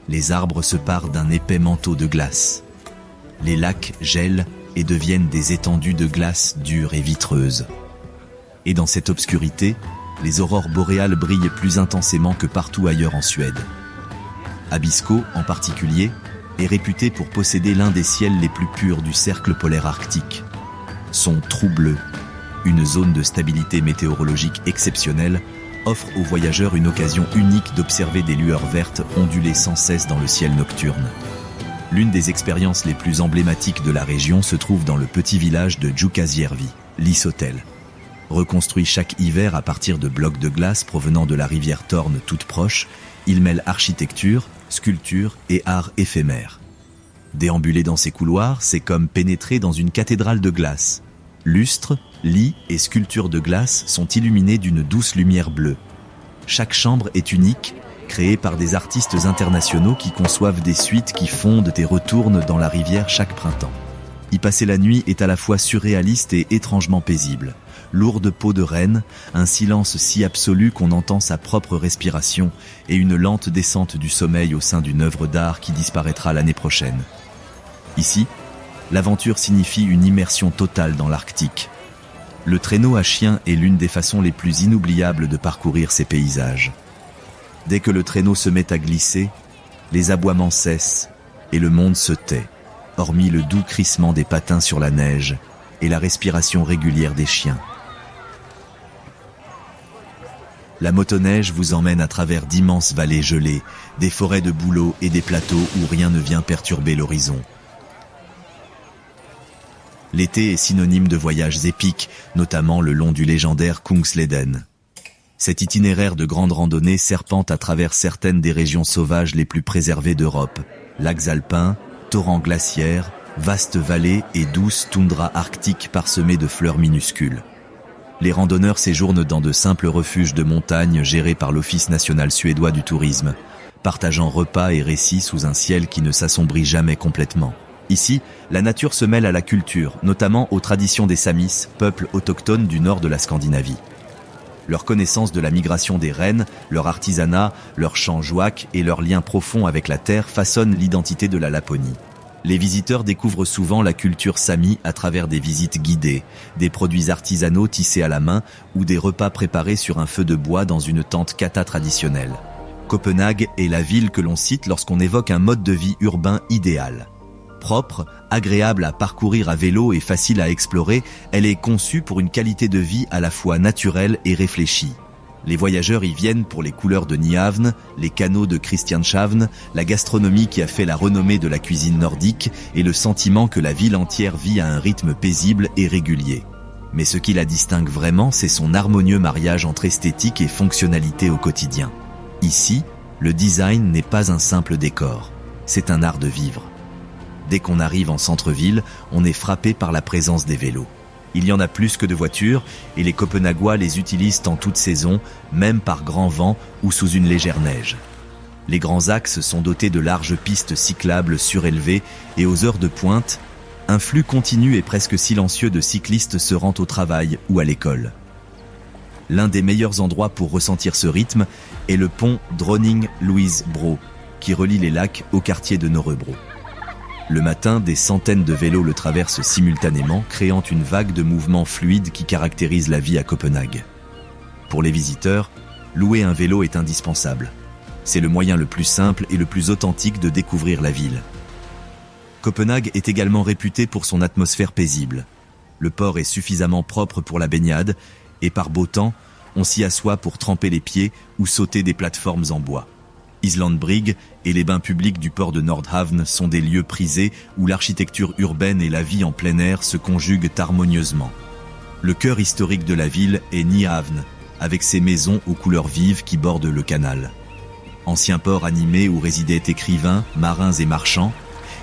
Les arbres se parent d'un épais manteau de glace. Les lacs gèlent et deviennent des étendues de glace dures et vitreuses. Et dans cette obscurité, les aurores boréales brillent plus intensément que partout ailleurs en Suède. Abisko, en particulier, est réputé pour posséder l'un des ciels les plus purs du cercle polaire arctique. Son trou bleu, une zone de stabilité météorologique exceptionnelle, offre aux voyageurs une occasion unique d'observer des lueurs vertes onduler sans cesse dans le ciel nocturne. L'une des expériences les plus emblématiques de la région se trouve dans le petit village de Jukkasjärvi, l'Ishotel. Reconstruit chaque hiver à partir de blocs de glace provenant de la rivière Torne toute proche, il mêle architecture, sculpture et art éphémère. Déambuler dans ces couloirs, c'est comme pénétrer dans une cathédrale de glace. Lustres, lits et sculptures de glace sont illuminés d'une douce lumière bleue. Chaque chambre est unique, créée par des artistes internationaux qui conçoivent des suites qui fondent et retournent dans la rivière chaque printemps. Y passer la nuit est à la fois surréaliste et étrangement paisible. Lourde peau de renne, un silence si absolu qu'on entend sa propre respiration et une lente descente du sommeil au sein d'une œuvre d'art qui disparaîtra l'année prochaine. Ici, l'aventure signifie une immersion totale dans l'Arctique. Le traîneau à chien est l'une des façons les plus inoubliables de parcourir ces paysages. Dès que le traîneau se met à glisser, les aboiements cessent et le monde se tait, hormis le doux crissement des patins sur la neige et la respiration régulière des chiens. La motoneige vous emmène à travers d'immenses vallées gelées, des forêts de bouleaux et des plateaux où rien ne vient perturber l'horizon. L'été est synonyme de voyages épiques, notamment le long du légendaire Kungsleden. Cet itinéraire de grande randonnée serpente à travers certaines des régions sauvages les plus préservées d'Europe, lacs alpins, torrents glaciaires, vastes vallées et douces toundras arctiques parsemées de fleurs minuscules. Les randonneurs séjournent dans de simples refuges de montagne gérés par l'Office national suédois du tourisme, partageant repas et récits sous un ciel qui ne s'assombrit jamais complètement. Ici, la nature se mêle à la culture, notamment aux traditions des Samis, peuple autochtone du nord de la Scandinavie. Leur connaissance de la migration des rennes, leur artisanat, leur chant jouac et leur lien profond avec la terre façonnent l'identité de la Laponie. Les visiteurs découvrent souvent la culture sami à travers des visites guidées, des produits artisanaux tissés à la main ou des repas préparés sur un feu de bois dans une tente kata traditionnelle. Copenhague est la ville que l'on cite lorsqu'on évoque un mode de vie urbain idéal. Propre, agréable à parcourir à vélo et facile à explorer, elle est conçue pour une qualité de vie à la fois naturelle et réfléchie. Les voyageurs y viennent pour les couleurs de Nyhavn, les canaux de Christianshavn, la gastronomie qui a fait la renommée de la cuisine nordique et le sentiment que la ville entière vit à un rythme paisible et régulier. Mais ce qui la distingue vraiment, c'est son harmonieux mariage entre esthétique et fonctionnalité au quotidien. Ici, le design n'est pas un simple décor, c'est un art de vivre. Dès qu'on arrive en centre-ville, on est frappé par la présence des vélos. Il y en a plus que de voitures et les Copenhaguois les utilisent en toute saison, même par grand vent ou sous une légère neige. Les grands axes sont dotés de larges pistes cyclables surélevées et aux heures de pointe, un flux continu et presque silencieux de cyclistes se rend au travail ou à l'école. L'un des meilleurs endroits pour ressentir ce rythme est le pont Dronning-Louise-Bro, qui relie les lacs au quartier de Nørrebro. Le matin, des centaines de vélos le traversent simultanément, créant une vague de mouvements fluides qui caractérise la vie à Copenhague. Pour les visiteurs, louer un vélo est indispensable. C'est le moyen le plus simple et le plus authentique de découvrir la ville. Copenhague est également réputée pour son atmosphère paisible. Le port est suffisamment propre pour la baignade et par beau temps, on s'y assoit pour tremper les pieds ou sauter des plateformes en bois. Islandbrygge et les bains publics du port de Nordhavn sont des lieux prisés où l'architecture urbaine et la vie en plein air se conjuguent harmonieusement. Le cœur historique de la ville est Nyhavn, avec ses maisons aux couleurs vives qui bordent le canal. Ancien port animé où résidaient écrivains, marins et marchands,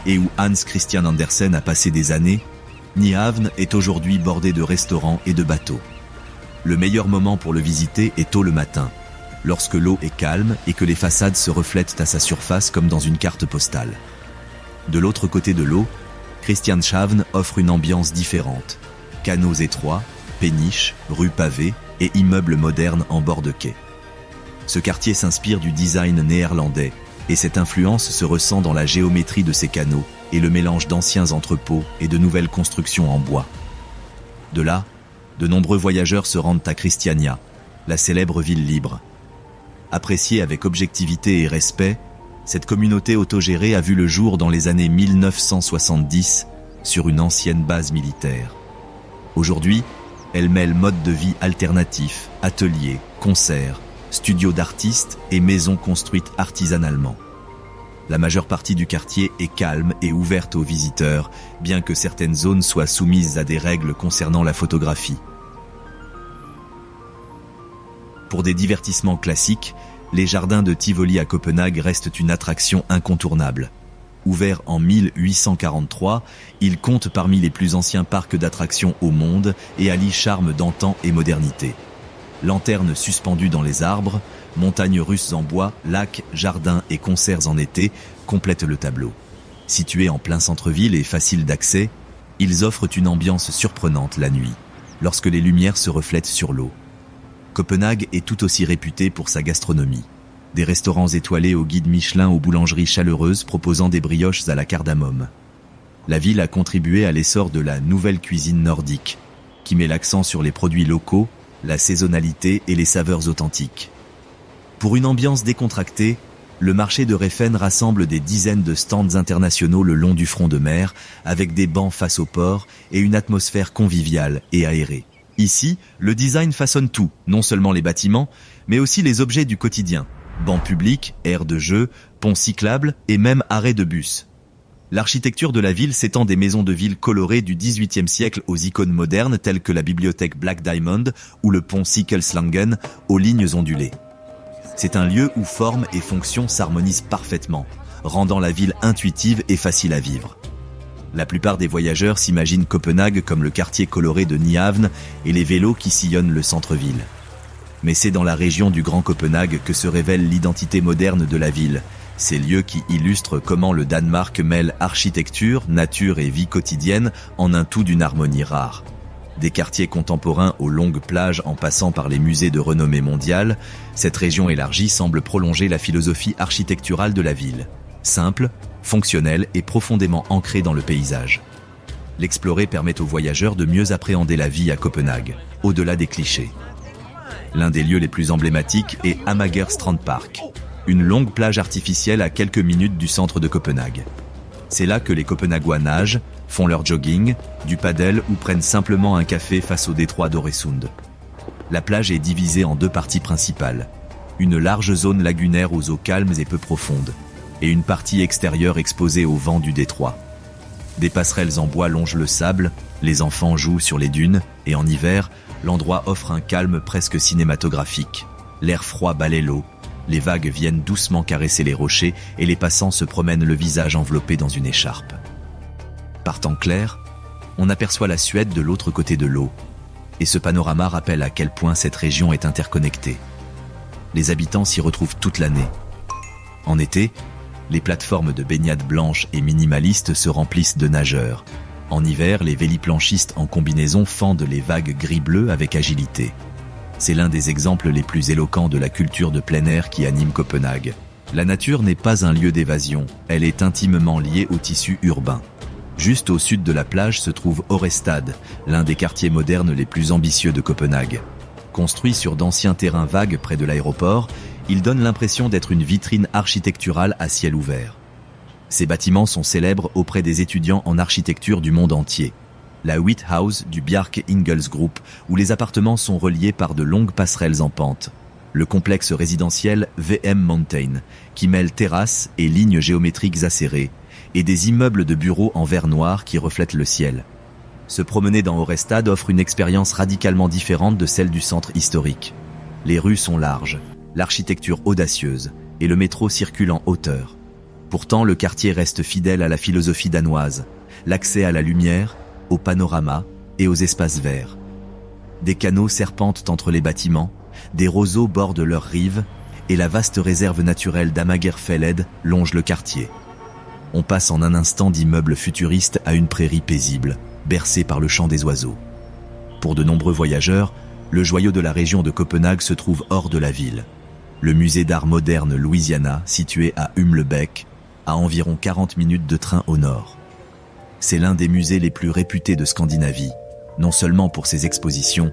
et où Hans Christian Andersen a passé des années, Nyhavn est aujourd'hui bordé de restaurants et de bateaux. Le meilleur moment pour le visiter est tôt le matin, lorsque l'eau est calme et que les façades se reflètent à sa surface comme dans une carte postale. De l'autre côté de l'eau, Christianshavn offre une ambiance différente. Canaux étroits, péniches, rues pavées et immeubles modernes en bord de quai. Ce quartier s'inspire du design néerlandais et cette influence se ressent dans la géométrie de ses canaux et le mélange d'anciens entrepôts et de nouvelles constructions en bois. De là, de nombreux voyageurs se rendent à Christiania, la célèbre ville libre. Appréciée avec objectivité et respect, cette communauté autogérée a vu le jour dans les années 1970 sur une ancienne base militaire. Aujourd'hui, elle mêle mode de vie alternatif, ateliers, concerts, studios d'artistes et maisons construites artisanalement. La majeure partie du quartier est calme et ouverte aux visiteurs, bien que certaines zones soient soumises à des règles concernant la photographie. Pour des divertissements classiques, les jardins de Tivoli à Copenhague restent une attraction incontournable. Ouvert en 1843, il compte parmi les plus anciens parcs d'attractions au monde et allie charme d'antan et modernité. Lanternes suspendues dans les arbres, montagnes russes en bois, lacs, jardins et concerts en été complètent le tableau. Situés en plein centre-ville et faciles d'accès, ils offrent une ambiance surprenante la nuit, lorsque les lumières se reflètent sur l'eau. Copenhague est tout aussi réputée pour sa gastronomie. Des restaurants étoilés au guide Michelin aux boulangeries chaleureuses proposant des brioches à la cardamome. La ville a contribué à l'essor de la nouvelle cuisine nordique, qui met l'accent sur les produits locaux, la saisonnalité et les saveurs authentiques. Pour une ambiance décontractée, le marché de Refn rassemble des dizaines de stands internationaux le long du front de mer, avec des bancs face au port et une atmosphère conviviale et aérée. Ici, le design façonne tout, non seulement les bâtiments, mais aussi les objets du quotidien. Bancs publics, aires de jeu, ponts cyclables et même arrêts de bus. L'architecture de la ville s'étend des maisons de ville colorées du XVIIIe siècle aux icônes modernes telles que la bibliothèque Black Diamond ou le pont Sikkelslangen aux lignes ondulées. C'est un lieu où forme et fonction s'harmonisent parfaitement, rendant la ville intuitive et facile à vivre. La plupart des voyageurs s'imaginent Copenhague comme le quartier coloré de Nyhavn et les vélos qui sillonnent le centre-ville. Mais c'est dans la région du Grand Copenhague que se révèle l'identité moderne de la ville, ces lieux qui illustrent comment le Danemark mêle architecture, nature et vie quotidienne en un tout d'une harmonie rare. Des quartiers contemporains aux longues plages en passant par les musées de renommée mondiale, cette région élargie semble prolonger la philosophie architecturale de la ville. Simple, fonctionnelle et profondément ancrée dans le paysage. L'explorer permet aux voyageurs de mieux appréhender la vie à Copenhague, au-delà des clichés. L'un des lieux les plus emblématiques est Amager Strand Park, une longue plage artificielle à quelques minutes du centre de Copenhague. C'est là que les Copenhaguois nagent, font leur jogging, du paddle ou prennent simplement un café face au détroit d'Øresund. La plage est divisée en deux parties principales. Une large zone lagunaire aux eaux calmes et peu profondes, et une partie extérieure exposée au vent du détroit. Des passerelles en bois longent le sable, les enfants jouent sur les dunes, et en hiver, l'endroit offre un calme presque cinématographique. L'air froid balaie l'eau, les vagues viennent doucement caresser les rochers et les passants se promènent le visage enveloppé dans une écharpe. Par temps clair, on aperçoit la Suède de l'autre côté de l'eau, et ce panorama rappelle à quel point cette région est interconnectée. Les habitants s'y retrouvent toute l'année. En été, les plateformes de baignade blanches et minimalistes se remplissent de nageurs. En hiver, les véliplanchistes en combinaison fendent les vagues gris-bleu avec agilité. C'est l'un des exemples les plus éloquents de la culture de plein air qui anime Copenhague. La nature n'est pas un lieu d'évasion, elle est intimement liée au tissu urbain. Juste au sud de la plage se trouve Orestad, l'un des quartiers modernes les plus ambitieux de Copenhague. Construit sur d'anciens terrains vagues près de l'aéroport, il donne l'impression d'être une vitrine architecturale à ciel ouvert. Ces bâtiments sont célèbres auprès des étudiants en architecture du monde entier. La White House du Bjarke Ingels Group, où les appartements sont reliés par de longues passerelles en pente. Le complexe résidentiel VM Mountain, qui mêle terrasses et lignes géométriques acérées, et des immeubles de bureaux en verre noir qui reflètent le ciel. Se promener dans Orestad offre une expérience radicalement différente de celle du centre historique. Les rues sont larges, l'architecture audacieuse, et le métro circule en hauteur. Pourtant, le quartier reste fidèle à la philosophie danoise, l'accès à la lumière, au panorama et aux espaces verts. Des canaux serpentent entre les bâtiments, des roseaux bordent leurs rives, et la vaste réserve naturelle d'Amagerfjelled longe le quartier. On passe en un instant d'immeubles futuristes à une prairie paisible, bercée par le chant des oiseaux. Pour de nombreux voyageurs, le joyau de la région de Copenhague se trouve hors de la ville. Le musée d'art moderne Louisiana, situé à Humlebæk, à environ 40 minutes de train au nord. C'est l'un des musées les plus réputés de Scandinavie, non seulement pour ses expositions,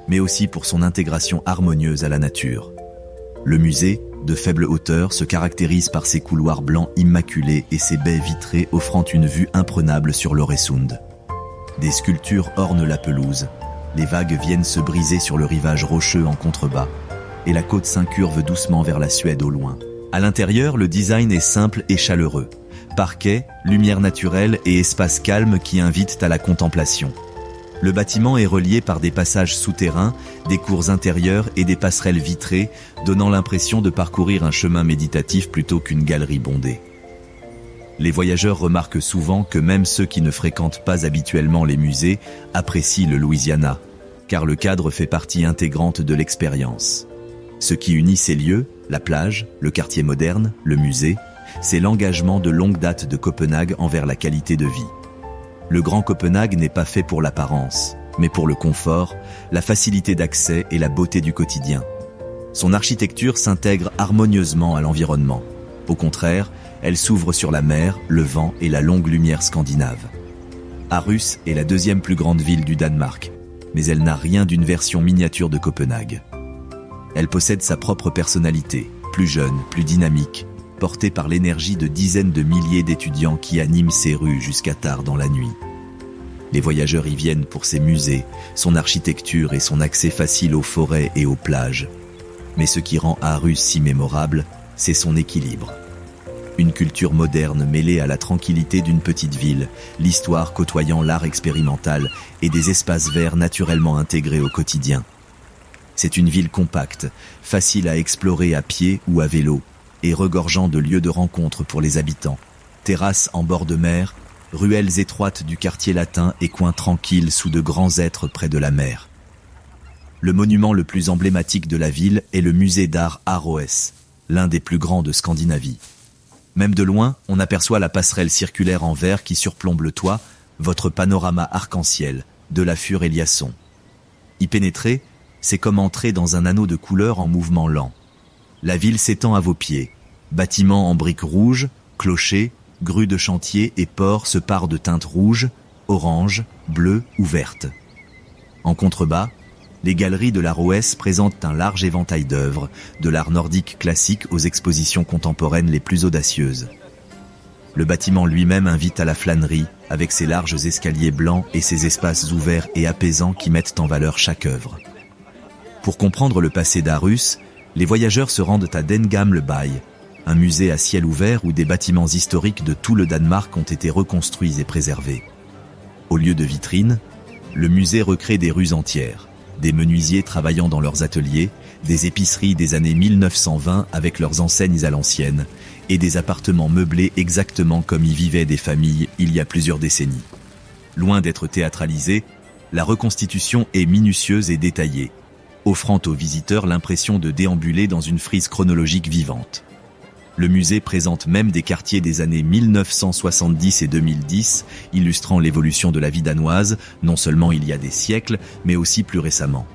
mais aussi pour son intégration harmonieuse à la nature. Le musée, de faible hauteur, se caractérise par ses couloirs blancs immaculés et ses baies vitrées offrant une vue imprenable sur l'Øresund. Des sculptures ornent la pelouse, les vagues viennent se briser sur le rivage rocheux en contrebas, et la côte s'incurve doucement vers la Suède au loin. À l'intérieur, le design est simple et chaleureux. Parquet, lumière naturelle et espace calme qui invitent à la contemplation. Le bâtiment est relié par des passages souterrains, des cours intérieures et des passerelles vitrées, donnant l'impression de parcourir un chemin méditatif plutôt qu'une galerie bondée. Les voyageurs remarquent souvent que même ceux qui ne fréquentent pas habituellement les musées apprécient le Louisiana, car le cadre fait partie intégrante de l'expérience. Ce qui unit ces lieux, la plage, le quartier moderne, le musée, c'est l'engagement de longue date de Copenhague envers la qualité de vie. Le Grand Copenhague n'est pas fait pour l'apparence, mais pour le confort, la facilité d'accès et la beauté du quotidien. Son architecture s'intègre harmonieusement à l'environnement. Au contraire, elle s'ouvre sur la mer, le vent et la longue lumière scandinave. Aarhus est la deuxième plus grande ville du Danemark, mais elle n'a rien d'une version miniature de Copenhague. Elle possède sa propre personnalité, plus jeune, plus dynamique, portée par l'énergie de dizaines de milliers d'étudiants qui animent ses rues jusqu'à tard dans la nuit. Les voyageurs y viennent pour ses musées, son architecture et son accès facile aux forêts et aux plages. Mais ce qui rend Aarhus si mémorable, c'est son équilibre. Une culture moderne mêlée à la tranquillité d'une petite ville, l'histoire côtoyant l'art expérimental et des espaces verts naturellement intégrés au quotidien. C'est une ville compacte, facile à explorer à pied ou à vélo, et regorgeant de lieux de rencontre pour les habitants. Terrasses en bord de mer, ruelles étroites du quartier latin et coins tranquilles sous de grands êtres près de la mer. Le monument le plus emblématique de la ville est le musée d'art Aarhus, l'un des plus grands de Scandinavie. Même de loin, on aperçoit la passerelle circulaire en verre qui surplombe le toit, votre panorama arc-en-ciel, de la Fur Eliasson. Y pénétrer, c'est comme entrer dans un anneau de couleurs en mouvement lent. La ville s'étend à vos pieds. Bâtiments en briques rouges, clochers, grues de chantier et ports se parent de teintes rouges, oranges, bleues ou vertes. En contrebas, les galeries de l'Aarhus présentent un large éventail d'œuvres, de l'art nordique classique aux expositions contemporaines les plus audacieuses. Le bâtiment lui-même invite à la flânerie, avec ses larges escaliers blancs et ses espaces ouverts et apaisants qui mettent en valeur chaque œuvre. Pour comprendre le passé d'Aarhus, les voyageurs se rendent à Den Gamle By, un musée à ciel ouvert où des bâtiments historiques de tout le Danemark ont été reconstruits et préservés. Au lieu de vitrines, le musée recrée des rues entières, des menuisiers travaillant dans leurs ateliers, des épiceries des années 1920 avec leurs enseignes à l'ancienne, et des appartements meublés exactement comme y vivaient des familles il y a plusieurs décennies. Loin d'être théâtralisée, la reconstitution est minutieuse et détaillée, offrant aux visiteurs l'impression de déambuler dans une frise chronologique vivante. Le musée présente même des quartiers des années 1970 et 2010, illustrant l'évolution de la vie danoise, non seulement il y a des siècles, mais aussi plus récemment.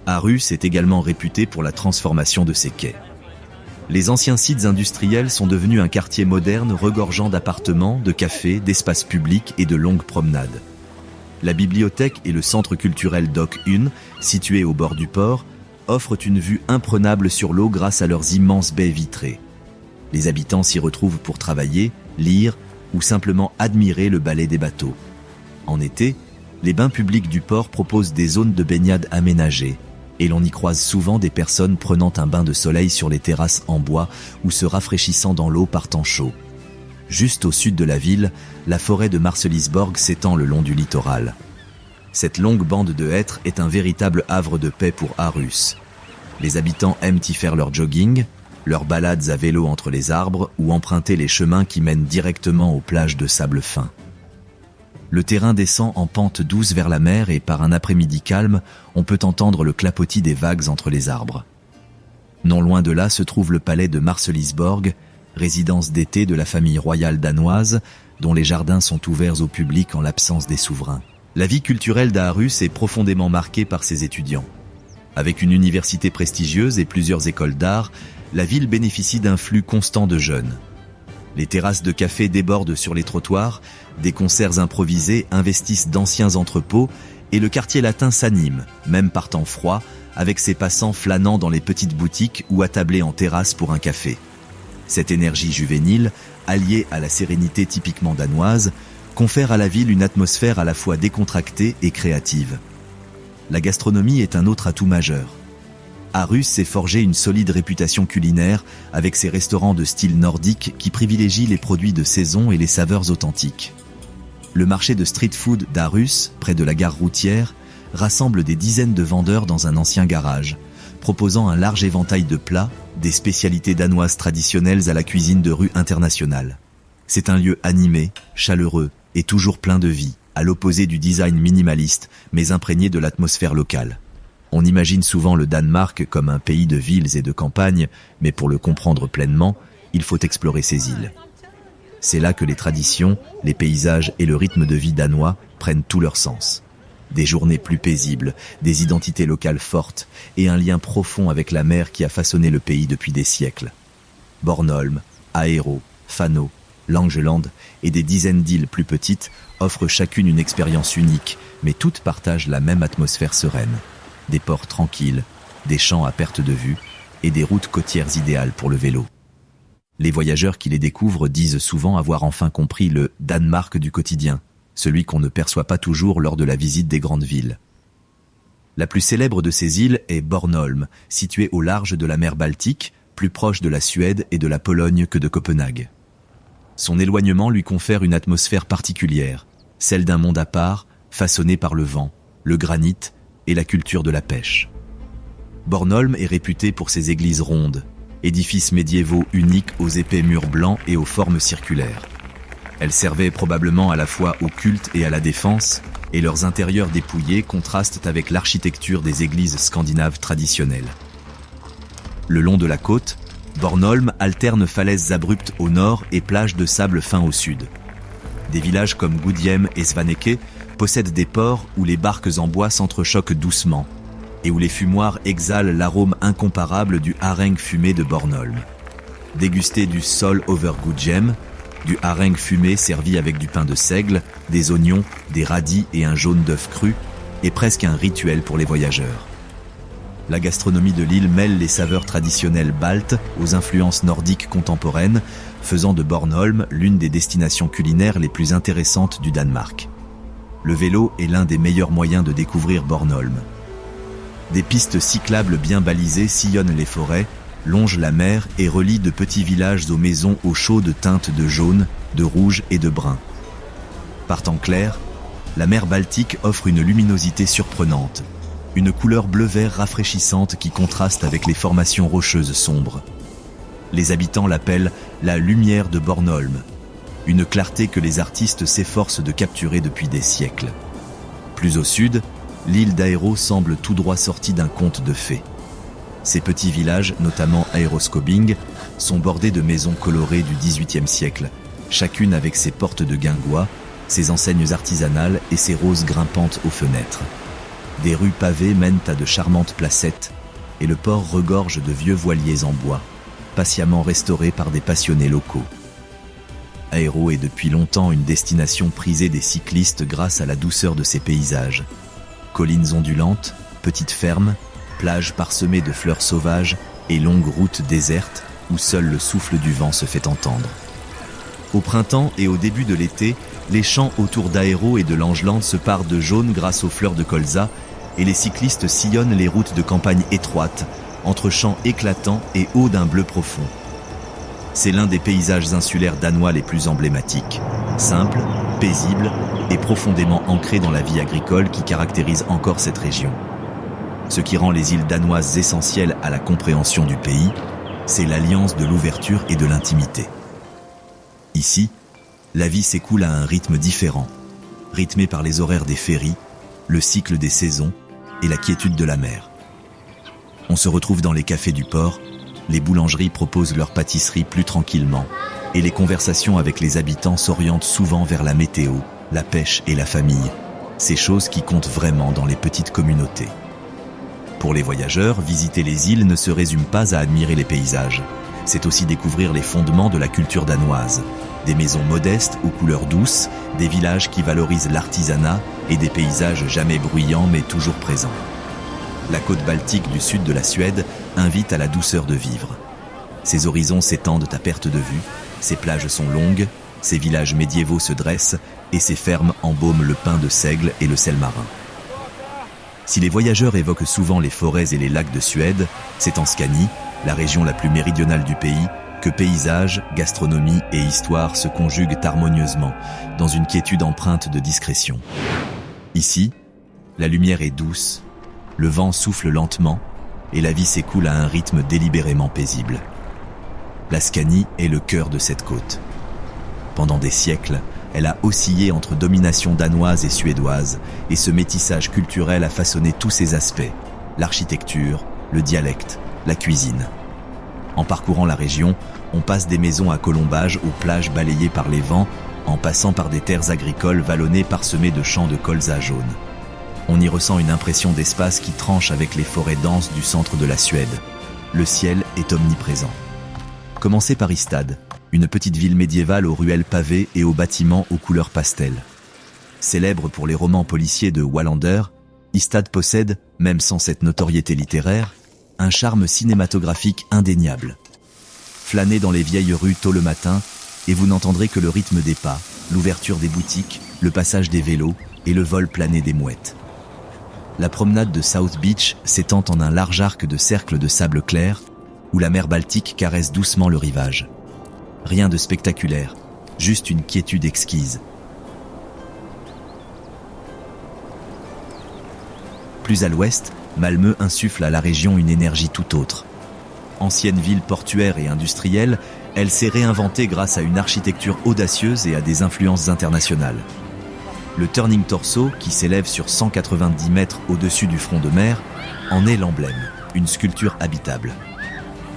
Aarhus est également réputé pour la transformation de ses quais. Les anciens sites industriels sont devenus un quartier moderne regorgeant d'appartements, de cafés, d'espaces publics et de longues promenades. La bibliothèque et le centre culturel Dock 1, situé au bord du port, offrent une vue imprenable sur l'eau grâce à leurs immenses baies vitrées. Les habitants s'y retrouvent pour travailler, lire ou simplement admirer le balai des bateaux. En été, les bains publics du port proposent des zones de baignade aménagées, et l'on y croise souvent des personnes prenant un bain de soleil sur les terrasses en bois ou se rafraîchissant dans l'eau par temps chaud. Juste au sud de la ville, la forêt de Marselisborg s'étend le long du littoral. Cette longue bande de hêtres est un véritable havre de paix pour Aarhus. Les habitants aiment y faire leur jogging, leurs balades à vélo entre les arbres ou emprunter les chemins qui mènent directement aux plages de sable fin. Le terrain descend en pente douce vers la mer et par un après-midi calme, on peut entendre le clapotis des vagues entre les arbres. Non loin de là se trouve le palais de Marselisborg, résidence d'été de la famille royale danoise, dont les jardins sont ouverts au public en l'absence des souverains. La vie culturelle d'Aarhus est profondément marquée par ses étudiants. Avec une université prestigieuse et plusieurs écoles d'art, la ville bénéficie d'un flux constant de jeunes. Les terrasses de café débordent sur les trottoirs, des concerts improvisés investissent d'anciens entrepôts et le quartier latin s'anime, même par temps froid, avec ses passants flânant dans les petites boutiques ou attablés en terrasse pour un café. Cette énergie juvénile, alliée à la sérénité typiquement danoise, confère à la ville une atmosphère à la fois décontractée et créative. La gastronomie est un autre atout majeur. Aarhus s'est forgé une solide réputation culinaire avec ses restaurants de style nordique qui privilégient les produits de saison et les saveurs authentiques. Le marché de street food d'Aarhus, près de la gare routière, rassemble des dizaines de vendeurs dans un ancien garage, proposant un large éventail de plats, des spécialités danoises traditionnelles à la cuisine de rue internationale. C'est un lieu animé, chaleureux et toujours plein de vie, à l'opposé du design minimaliste, mais imprégné de l'atmosphère locale. On imagine souvent le Danemark comme un pays de villes et de campagnes, mais pour le comprendre pleinement, il faut explorer ces îles. C'est là que les traditions, les paysages et le rythme de vie danois prennent tout leur sens. Des journées plus paisibles, des identités locales fortes et un lien profond avec la mer qui a façonné le pays depuis des siècles. Bornholm, Aero, Fano, Langeland et des dizaines d'îles plus petites offrent chacune une expérience unique, mais toutes partagent la même atmosphère sereine. Des ports tranquilles, des champs à perte de vue et des routes côtières idéales pour le vélo. Les voyageurs qui les découvrent disent souvent avoir enfin compris le Danemark du quotidien, celui qu'on ne perçoit pas toujours lors de la visite des grandes villes. La plus célèbre de ces îles est Bornholm, située au large de la mer Baltique, plus proche de la Suède et de la Pologne que de Copenhague. Son éloignement lui confère une atmosphère particulière, celle d'un monde à part, façonné par le vent, le granit et la culture de la pêche. Bornholm est réputé pour ses églises rondes, édifices médiévaux uniques aux épais murs blancs et aux formes circulaires. Elles servaient probablement à la fois au culte et à la défense, et leurs intérieurs dépouillés contrastent avec l'architecture des églises scandinaves traditionnelles. Le long de la côte, Bornholm alterne falaises abruptes au nord et plages de sable fin au sud. Des villages comme Gudhjem et Svaneke possèdent des ports où les barques en bois s'entrechoquent doucement et où les fumoirs exhalent l'arôme incomparable du haring fumé de Bornholm. Déguster du sol over Gudhjem, du haring fumé servi avec du pain de seigle, des oignons, des radis et un jaune d'œuf cru, est presque un rituel pour les voyageurs. La gastronomie de l'île mêle les saveurs traditionnelles baltes aux influences nordiques contemporaines, faisant de Bornholm l'une des destinations culinaires les plus intéressantes du Danemark. Le vélo est l'un des meilleurs moyens de découvrir Bornholm. Des pistes cyclables bien balisées sillonnent les forêts, longent la mer et relient de petits villages aux maisons aux chaudes teintes de jaune, de rouge et de brun. Par temps clair, la mer Baltique offre une luminosité surprenante, une couleur bleu-vert rafraîchissante qui contraste avec les formations rocheuses sombres. Les habitants l'appellent la lumière de Bornholm. une clarté que les artistes s'efforcent de capturer depuis des siècles. Plus au sud, l'île d'Aero semble tout droit sortie d'un conte de fées. Ces petits villages, notamment Aeroskobing, sont bordés de maisons colorées du XVIIIe siècle, chacune avec ses portes de guingois, ses enseignes artisanales et ses roses grimpantes aux fenêtres. Des rues pavées mènent à de charmantes placettes, et le port regorge de vieux voiliers en bois, patiemment restaurés par des passionnés locaux. Aero est depuis longtemps une destination prisée des cyclistes grâce à la douceur de ses paysages. Collines ondulantes, petites fermes, plages parsemées de fleurs sauvages et longues routes désertes où seul le souffle du vent se fait entendre. Au printemps et au début de l'été, les champs autour d'Aero et de l'Angeland se parent de jaune grâce aux fleurs de colza et les cyclistes sillonnent les routes de campagne étroites, entre champs éclatants et hauts d'un bleu profond. C'est l'un des paysages insulaires danois les plus emblématiques, simple, paisible et profondément ancré dans la vie agricole qui caractérise encore cette région. Ce qui rend les îles danoises essentielles à la compréhension du pays, c'est l'alliance de l'ouverture et de l'intimité. Ici, la vie s'écoule à un rythme différent, rythmé par les horaires des ferries, le cycle des saisons et la quiétude de la mer. On se retrouve dans les cafés du port, les boulangeries proposent leurs pâtisseries plus tranquillement et les conversations avec les habitants s'orientent souvent vers la météo, la pêche et la famille, ces choses qui comptent vraiment dans les petites communautés. Pour les voyageurs, visiter les îles ne se résume pas à admirer les paysages. C'est aussi découvrir les fondements de la culture danoise. Des maisons modestes aux couleurs douces, des villages qui valorisent l'artisanat et des paysages jamais bruyants mais toujours présents. La côte baltique du sud de la Suède invite à la douceur de vivre. Ses horizons s'étendent à perte de vue, ses plages sont longues, ses villages médiévaux se dressent et ses fermes embaument le pin de seigle et le sel marin. Si les voyageurs évoquent souvent les forêts et les lacs de Suède, c'est en Scanie, la région la plus méridionale du pays, que paysage, gastronomie et histoire se conjuguent harmonieusement, dans une quiétude empreinte de discrétion. Ici, la lumière est douce, le vent souffle lentement, et la vie s'écoule à un rythme délibérément paisible. La Scanie est le cœur de cette côte. Pendant des siècles, elle a oscillé entre domination danoise et suédoise, et ce métissage culturel a façonné tous ses aspects, l'architecture, le dialecte, la cuisine. En parcourant la région, on passe des maisons à colombages aux plages balayées par les vents, en passant par des terres agricoles vallonnées parsemées de champs de colza jaune. On y ressent une impression d'espace qui tranche avec les forêts denses du centre de la Suède. Le ciel est omniprésent. Commencez par Ystad, une petite ville médiévale aux ruelles pavées et aux bâtiments aux couleurs pastel. Célèbre pour les romans policiers de Wallander, Ystad possède, même sans cette notoriété littéraire, un charme cinématographique indéniable. Flânez dans les vieilles rues tôt le matin et vous n'entendrez que le rythme des pas, l'ouverture des boutiques, le passage des vélos et le vol plané des mouettes. La promenade de South Beach s'étend en un large arc de cercles de sable clair où la mer Baltique caresse doucement le rivage. Rien de spectaculaire, juste une quiétude exquise. Plus à l'ouest, Malmö insuffle à la région une énergie tout autre. Ancienne ville portuaire et industrielle, elle s'est réinventée grâce à une architecture audacieuse et à des influences internationales. Le Turning Torso, qui s'élève sur 190 mètres au-dessus du front de mer, en est l'emblème, une sculpture habitable.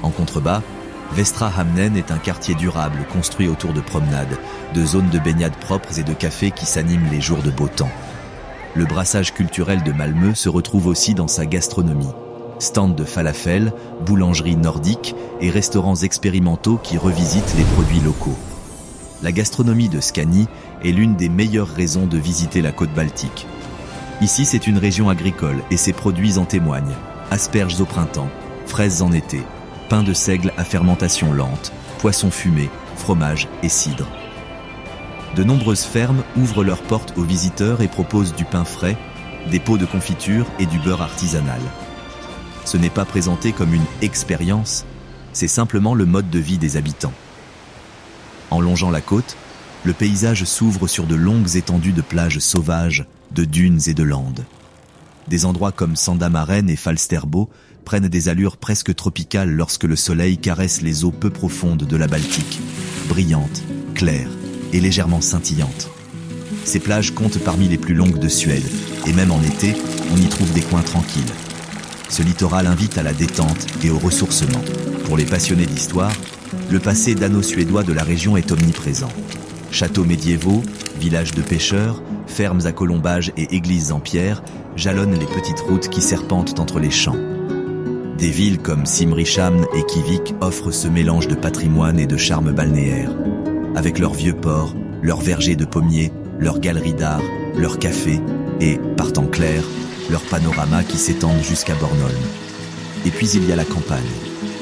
En contrebas, Västra Hamnen est un quartier durable construit autour de promenades, de zones de baignade propres et de cafés qui s'animent les jours de beau temps. Le brassage culturel de Malmö se retrouve aussi dans sa gastronomie. Stands de falafel, boulangeries nordiques et restaurants expérimentaux qui revisitent les produits locaux. La gastronomie de Scanie est l'une des meilleures raisons de visiter la côte baltique. Ici, c'est une région agricole et ses produits en témoignent. Asperges au printemps, fraises en été, pain de seigle à fermentation lente, poissons fumés, fromage et cidre. De nombreuses fermes ouvrent leurs portes aux visiteurs et proposent du pain frais, des pots de confiture et du beurre artisanal. Ce n'est pas présenté comme une expérience, c'est simplement le mode de vie des habitants. En longeant la côte, le paysage s'ouvre sur de longues étendues de plages sauvages, de dunes et de landes. Des endroits comme Sandamaren et Falsterbo prennent des allures presque tropicales lorsque le soleil caresse les eaux peu profondes de la Baltique, brillantes, claires et légèrement scintillantes. Ces plages comptent parmi les plus longues de Suède, et même en été, on y trouve des coins tranquilles. Ce littoral invite à la détente et au ressourcement. Pour les passionnés d'histoire, le passé dano-suédois de la région est omniprésent. Châteaux médiévaux, villages de pêcheurs, fermes à colombages et églises en pierre jalonnent les petites routes qui serpentent entre les champs. Des villes comme Simrishamn et Kivik offrent ce mélange de patrimoine et de charme balnéaire. Avec leurs vieux ports, leurs vergers de pommiers, leurs galeries d'art, leurs cafés et, par temps clair, leurs panoramas qui s'étendent jusqu'à Bornholm. Et puis il y a la campagne,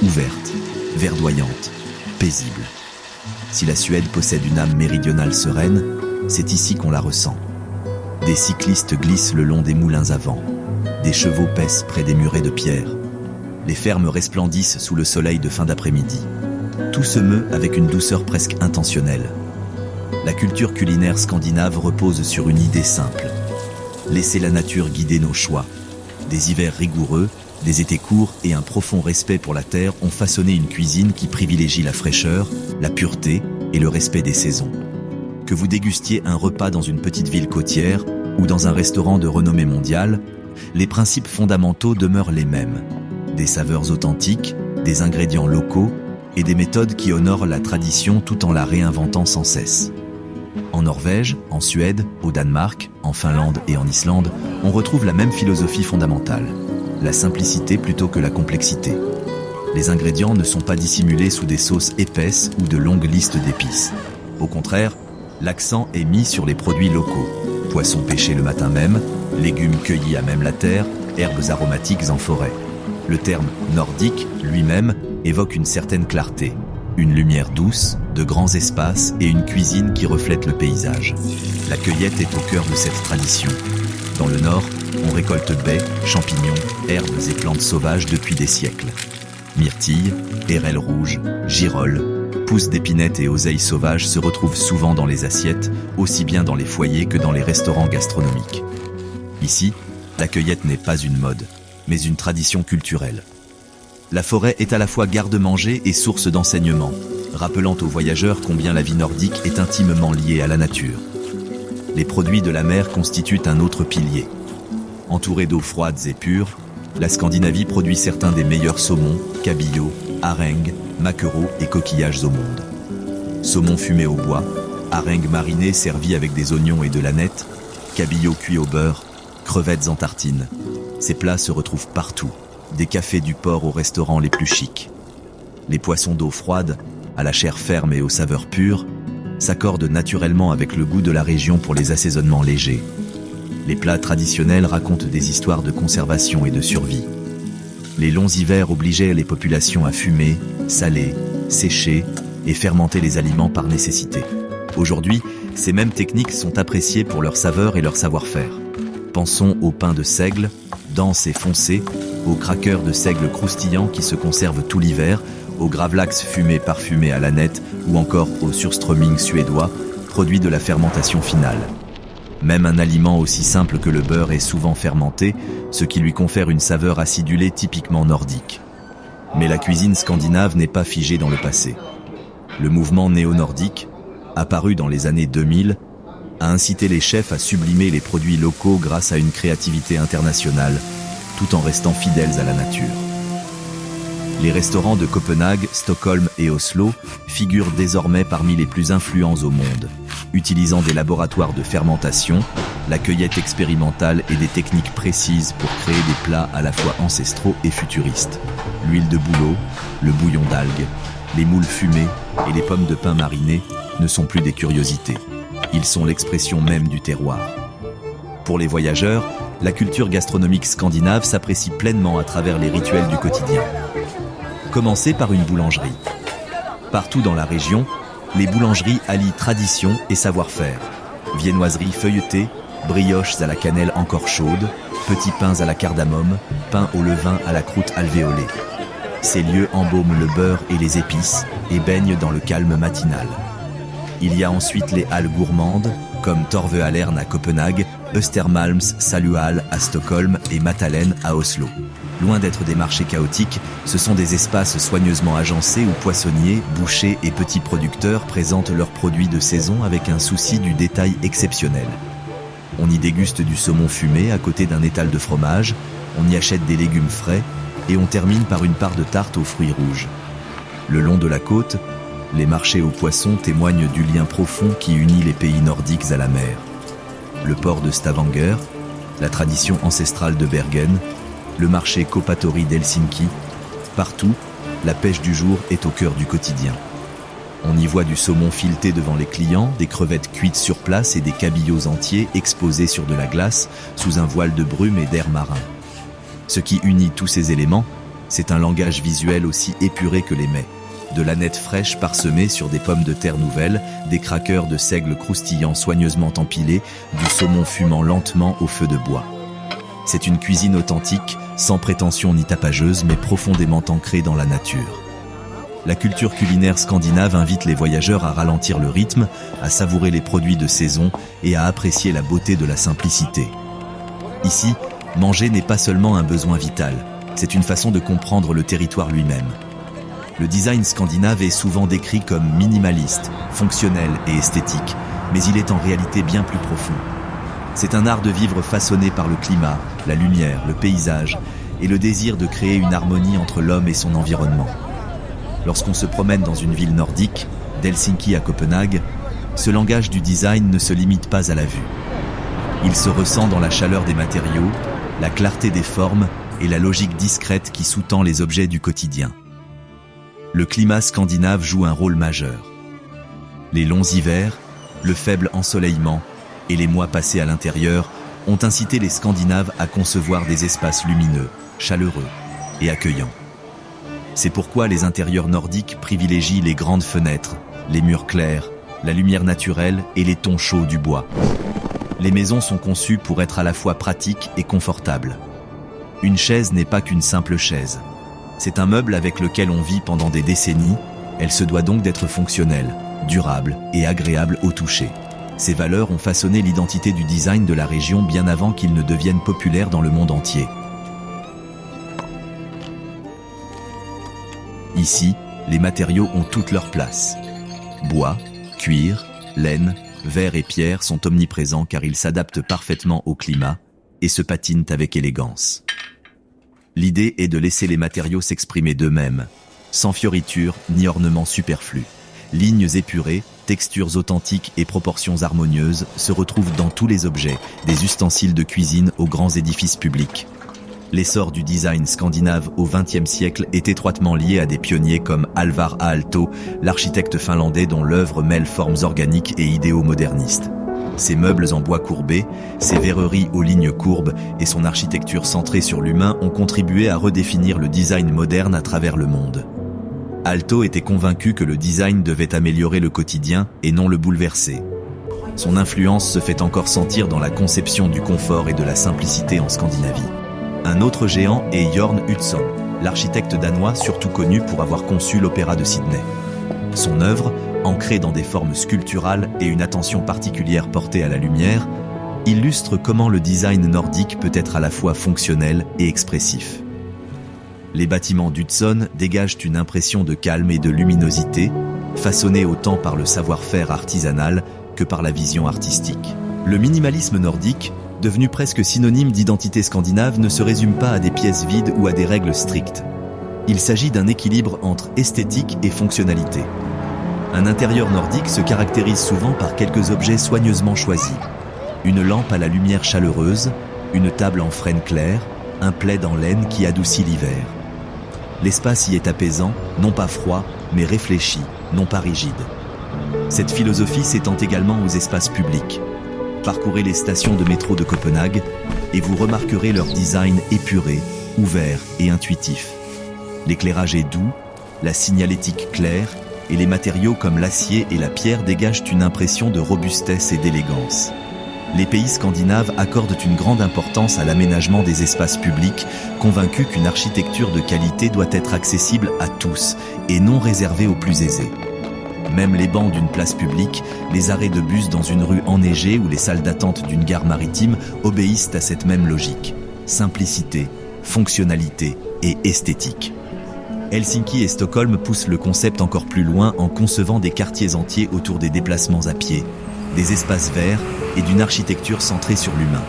ouverte, verdoyante, paisible. Si la Suède possède une âme méridionale sereine, c'est ici qu'on la ressent. Des cyclistes glissent le long des moulins à vent. Des chevaux paissent près des murets de pierre. Les fermes resplendissent sous le soleil de fin d'après-midi. Tout se meut avec une douceur presque intentionnelle. La culture culinaire scandinave repose sur une idée simple. Laisser la nature guider nos choix. Des hivers rigoureux, des étés courts et un profond respect pour la terre ont façonné une cuisine qui privilégie la fraîcheur, la pureté et le respect des saisons. Que vous dégustiez un repas dans une petite ville côtière ou dans un restaurant de renommée mondiale, les principes fondamentaux demeurent les mêmes. Des saveurs authentiques, des ingrédients locaux et des méthodes qui honorent la tradition tout en la réinventant sans cesse. En Norvège, en Suède, au Danemark, en Finlande et en Islande, on retrouve la même philosophie fondamentale. La simplicité plutôt que la complexité. Les ingrédients ne sont pas dissimulés sous des sauces épaisses ou de longues listes d'épices. Au contraire, l'accent est mis sur les produits locaux. Poissons pêchés le matin même, légumes cueillis à même la terre, herbes aromatiques en forêt. Le terme « nordique » lui-même évoque une certaine clarté. Une lumière douce, de grands espaces et une cuisine qui reflète le paysage. La cueillette est au cœur de cette tradition. Dans le nord, on récolte baies, champignons, herbes et plantes sauvages depuis des siècles. Myrtilles, hérelles rouges, girolles, pousses d'épinette et oseilles sauvages se retrouvent souvent dans les assiettes, aussi bien dans les foyers que dans les restaurants gastronomiques. Ici, la cueillette n'est pas une mode, mais une tradition culturelle. La forêt est à la fois garde-manger et source d'enseignement, rappelant aux voyageurs combien la vie nordique est intimement liée à la nature. Les produits de la mer constituent un autre pilier. Entourée d'eau froides et pures, la Scandinavie produit certains des meilleurs saumons, cabillaud, harengs, maquereaux et coquillages au monde. Saumon fumé au bois, harengs marinés servis avec des oignons et de l'aneth, cabillaud cuit au beurre, crevettes en tartines. Ces plats se retrouvent partout, des cafés du port aux restaurants les plus chics. Les poissons d'eau froide, à la chair ferme et aux saveurs pures, s'accordent naturellement avec le goût de la région pour les assaisonnements légers. Les plats traditionnels racontent des histoires de conservation et de survie. Les longs hivers obligeaient les populations à fumer, saler, sécher et fermenter les aliments par nécessité. Aujourd'hui, ces mêmes techniques sont appréciées pour leur saveur et leur savoir-faire. Pensons au pain de seigle, dense et foncé, aux crackers de seigle croustillants qui se conservent tout l'hiver, aux gravlax fumés parfumés à l'aneth ou encore au surströmming suédois, produit de la fermentation finale. Même un aliment aussi simple que le beurre est souvent fermenté, ce qui lui confère une saveur acidulée typiquement nordique. Mais la cuisine scandinave n'est pas figée dans le passé. Le mouvement néo-nordique, apparu dans les années 2000, a incité les chefs à sublimer les produits locaux grâce à une créativité internationale, tout en restant fidèles à la nature. Les restaurants de Copenhague, Stockholm et Oslo figurent désormais parmi les plus influents au monde, utilisant des laboratoires de fermentation, la cueillette expérimentale et des techniques précises pour créer des plats à la fois ancestraux et futuristes. L'huile de bouleau, le bouillon d'algues, les moules fumés et les pommes de pin marinées ne sont plus des curiosités. Ils sont l'expression même du terroir. Pour les voyageurs, la culture gastronomique scandinave s'apprécie pleinement à travers les rituels du quotidien. Commencez par une boulangerie. Partout dans la région, les boulangeries allient tradition et savoir-faire. Viennoiseries feuilletées, brioches à la cannelle encore chaude, petits pains à la cardamome, pain au levain à la croûte alvéolée. Ces lieux embaument le beurre et les épices et baignent dans le calme matinal. Il y a ensuite les halles gourmandes, comme Torvehaller'n à Copenhague Östermalms, Saluhall à Stockholm et Matalen à Oslo. Loin d'être des marchés chaotiques, ce sont des espaces soigneusement agencés où poissonniers, bouchers et petits producteurs présentent leurs produits de saison avec un souci du détail exceptionnel. On y déguste du saumon fumé à côté d'un étal de fromage, on y achète des légumes frais et on termine par une part de tarte aux fruits rouges. Le long de la côte, les marchés aux poissons témoignent du lien profond qui unit les pays nordiques à la mer. Le port de Stavanger, la tradition ancestrale de Bergen, le marché Kauppattori d'Helsinki, partout, la pêche du jour est au cœur du quotidien. On y voit du saumon fileté devant les clients, des crevettes cuites sur place et des cabillaud entiers exposés sur de la glace sous un voile de brume et d'air marin. Ce qui unit tous ces éléments, c'est un langage visuel aussi épuré que les mets. De l'aneth fraîche parsemée sur des pommes de terre nouvelles, des craqueurs de seigle croustillant soigneusement empilés, du saumon fumant lentement au feu de bois. C'est une cuisine authentique, sans prétention ni tapageuse, mais profondément ancrée dans la nature. La culture culinaire scandinave invite les voyageurs à ralentir le rythme, à savourer les produits de saison et à apprécier la beauté de la simplicité. Ici, manger n'est pas seulement un besoin vital, c'est une façon de comprendre le territoire lui-même. Le design scandinave est souvent décrit comme minimaliste, fonctionnel et esthétique, mais il est en réalité bien plus profond. C'est un art de vivre façonné par le climat, la lumière, le paysage et le désir de créer une harmonie entre l'homme et son environnement. Lorsqu'on se promène dans une ville nordique, d'Helsinki à Copenhague, ce langage du design ne se limite pas à la vue. Il se ressent dans la chaleur des matériaux, la clarté des formes et la logique discrète qui sous-tend les objets du quotidien. Le climat scandinave joue un rôle majeur. Les longs hivers, le faible ensoleillement et les mois passés à l'intérieur ont incité les Scandinaves à concevoir des espaces lumineux, chaleureux et accueillants. C'est pourquoi les intérieurs nordiques privilégient les grandes fenêtres, les murs clairs, la lumière naturelle et les tons chauds du bois. Les maisons sont conçues pour être à la fois pratiques et confortables. Une chaise n'est pas qu'une simple chaise. C'est un meuble avec lequel on vit pendant des décennies, elle se doit donc d'être fonctionnelle, durable et agréable au toucher. Ces valeurs ont façonné l'identité du design de la région bien avant qu'il ne devienne populaire dans le monde entier. Ici, les matériaux ont toute leur place. Bois, cuir, laine, verre et pierre sont omniprésents car ils s'adaptent parfaitement au climat et se patinent avec élégance. L'idée est de laisser les matériaux s'exprimer d'eux-mêmes, sans fioritures ni ornements superflus. Lignes épurées, textures authentiques et proportions harmonieuses se retrouvent dans tous les objets, des ustensiles de cuisine aux grands édifices publics. L'essor du design scandinave au XXe siècle est étroitement lié à des pionniers comme Alvar Aalto, l'architecte finlandais dont l'œuvre mêle formes organiques et idéaux modernistes. Ses meubles en bois courbé, ses verreries aux lignes courbes et son architecture centrée sur l'humain ont contribué à redéfinir le design moderne à travers le monde. Aalto était convaincu que le design devait améliorer le quotidien et non le bouleverser. Son influence se fait encore sentir dans la conception du confort et de la simplicité en Scandinavie. Un autre géant est Jørn Utzon, l'architecte danois surtout connu pour avoir conçu l'Opéra de Sydney. Son œuvre, ancrée dans des formes sculpturales et une attention particulière portée à la lumière, illustre comment le design nordique peut être à la fois fonctionnel et expressif. Les bâtiments d'Utzon dégagent une impression de calme et de luminosité, façonnés autant par le savoir-faire artisanal que par la vision artistique. Le minimalisme nordique, devenu presque synonyme d'identité scandinave, ne se résume pas à des pièces vides ou à des règles strictes. Il s'agit d'un équilibre entre esthétique et fonctionnalité. Un intérieur nordique se caractérise souvent par quelques objets soigneusement choisis. Une lampe à la lumière chaleureuse, une table en frêne clair, un plaid en laine qui adoucit l'hiver. L'espace y est apaisant, non pas froid, mais réfléchi, non pas rigide. Cette philosophie s'étend également aux espaces publics. Parcourez les stations de métro de Copenhague et vous remarquerez leur design épuré, ouvert et intuitif. L'éclairage est doux, la signalétique claire et les matériaux comme l'acier et la pierre dégagent une impression de robustesse et d'élégance. Les pays scandinaves accordent une grande importance à l'aménagement des espaces publics, convaincus qu'une architecture de qualité doit être accessible à tous et non réservée aux plus aisés. Même les bancs d'une place publique, les arrêts de bus dans une rue enneigée ou les salles d'attente d'une gare maritime obéissent à cette même logique. Simplicité, fonctionnalité et esthétique. Helsinki et Stockholm poussent le concept encore plus loin en concevant des quartiers entiers autour des déplacements à pied, des espaces verts et d'une architecture centrée sur l'humain.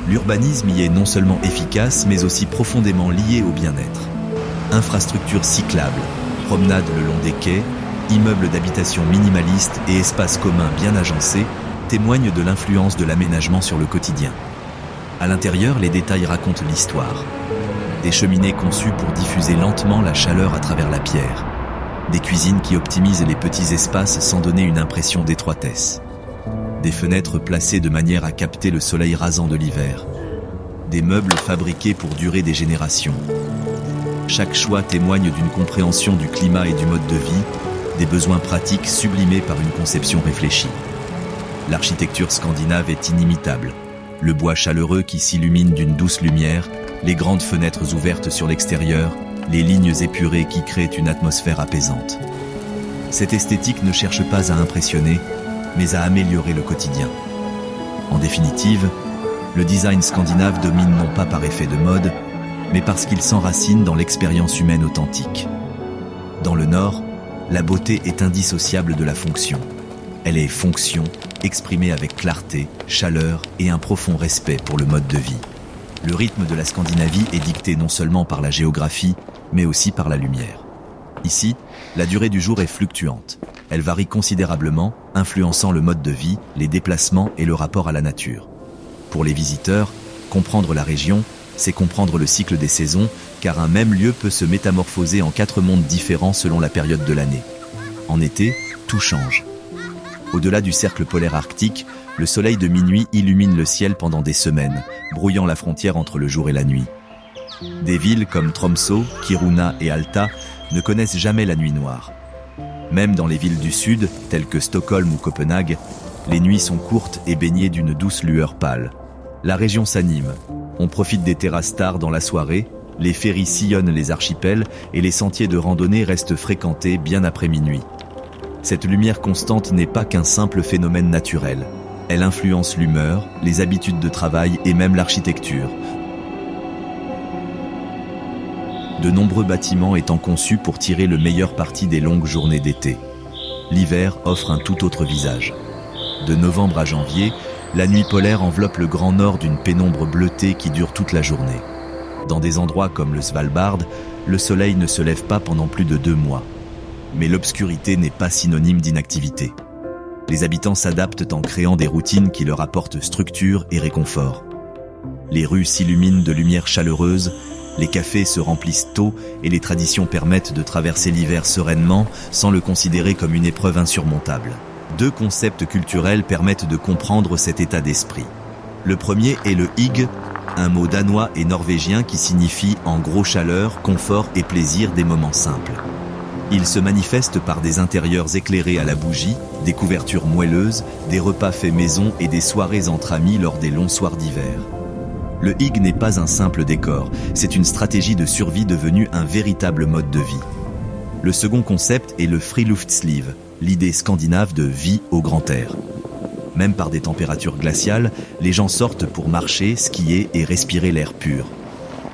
L'urbanisme y est non seulement efficace, mais aussi profondément lié au bien-être. Infrastructures cyclables, promenades le long des quais, immeubles d'habitation minimalistes et espaces communs bien agencés témoignent de l'influence de l'aménagement sur le quotidien. À l'intérieur, les détails racontent l'histoire. Des cheminées conçues pour diffuser lentement la chaleur à travers la pierre. Des cuisines qui optimisent les petits espaces sans donner une impression d'étroitesse. Des fenêtres placées de manière à capter le soleil rasant de l'hiver. Des meubles fabriqués pour durer des générations. Chaque choix témoigne d'une compréhension du climat et du mode de vie, des besoins pratiques sublimés par une conception réfléchie. L'architecture scandinave est inimitable. Le bois chaleureux qui s'illumine d'une douce lumière, les grandes fenêtres ouvertes sur l'extérieur, les lignes épurées qui créent une atmosphère apaisante. Cette esthétique ne cherche pas à impressionner, mais à améliorer le quotidien. En définitive, le design scandinave domine non pas par effet de mode, mais parce qu'il s'enracine dans l'expérience humaine authentique. Dans le Nord, la beauté est indissociable de la fonction. Elle est fonction, exprimée avec clarté, chaleur et un profond respect pour le mode de vie. Le rythme de la Scandinavie est dicté non seulement par la géographie, mais aussi par la lumière. Ici, la durée du jour est fluctuante. Elle varie considérablement, influençant le mode de vie, les déplacements et le rapport à la nature. Pour les visiteurs, comprendre la région, c'est comprendre le cycle des saisons, car un même lieu peut se métamorphoser en 4 mondes différents selon la période de l'année. En été, tout change. Au-delà du cercle polaire arctique, le soleil de minuit illumine le ciel pendant des semaines, brouillant la frontière entre le jour et la nuit. Des villes comme Tromsø, Kiruna et Alta ne connaissent jamais la nuit noire. Même dans les villes du sud, telles que Stockholm ou Copenhague, les nuits sont courtes et baignées d'une douce lueur pâle. La région s'anime. On profite des terrasses tard dans la soirée, les ferries sillonnent les archipels et les sentiers de randonnée restent fréquentés bien après minuit. Cette lumière constante n'est pas qu'un simple phénomène naturel. Elle influence l'humeur, les habitudes de travail et même l'architecture. De nombreux bâtiments étant conçus pour tirer le meilleur parti des longues journées d'été. L'hiver offre un tout autre visage. De novembre à janvier, la nuit polaire enveloppe le grand nord d'une pénombre bleutée qui dure toute la journée. Dans des endroits comme le Svalbard, le soleil ne se lève pas pendant plus de 2 mois. Mais l'obscurité n'est pas synonyme d'inactivité. Les habitants s'adaptent en créant des routines qui leur apportent structure et réconfort. Les rues s'illuminent de lumière chaleureuse, les cafés se remplissent tôt et les traditions permettent de traverser l'hiver sereinement sans le considérer comme une épreuve insurmontable. 2 concepts culturels permettent de comprendre cet état d'esprit. Le premier est le hygge, un mot danois et norvégien qui signifie en gros chaleur, confort et plaisir des moments simples. Il se manifeste par des intérieurs éclairés à la bougie, des couvertures moelleuses, des repas faits maison et des soirées entre amis lors des longs soirs d'hiver. Le hygge n'est pas un simple décor, c'est une stratégie de survie devenue un véritable mode de vie. Le second concept est le friluftsliv, l'idée scandinave de vie au grand air. Même par des températures glaciales, les gens sortent pour marcher, skier et respirer l'air pur.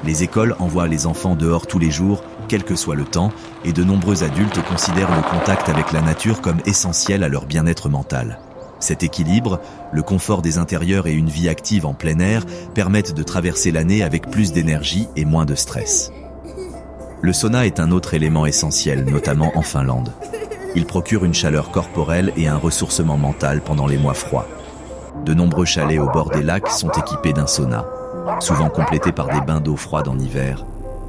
Les écoles envoient les enfants dehors tous les jours, quel que soit le temps, et de nombreux adultes considèrent le contact avec la nature comme essentiel à leur bien-être mental. Cet équilibre, le confort des intérieurs et une vie active en plein air permettent de traverser l'année avec plus d'énergie et moins de stress. Le sauna est un autre élément essentiel, notamment en Finlande. Il procure une chaleur corporelle et un ressourcement mental pendant les mois froids. De nombreux chalets au bord des lacs sont équipés d'un sauna, souvent complétés par des bains d'eau froide en hiver,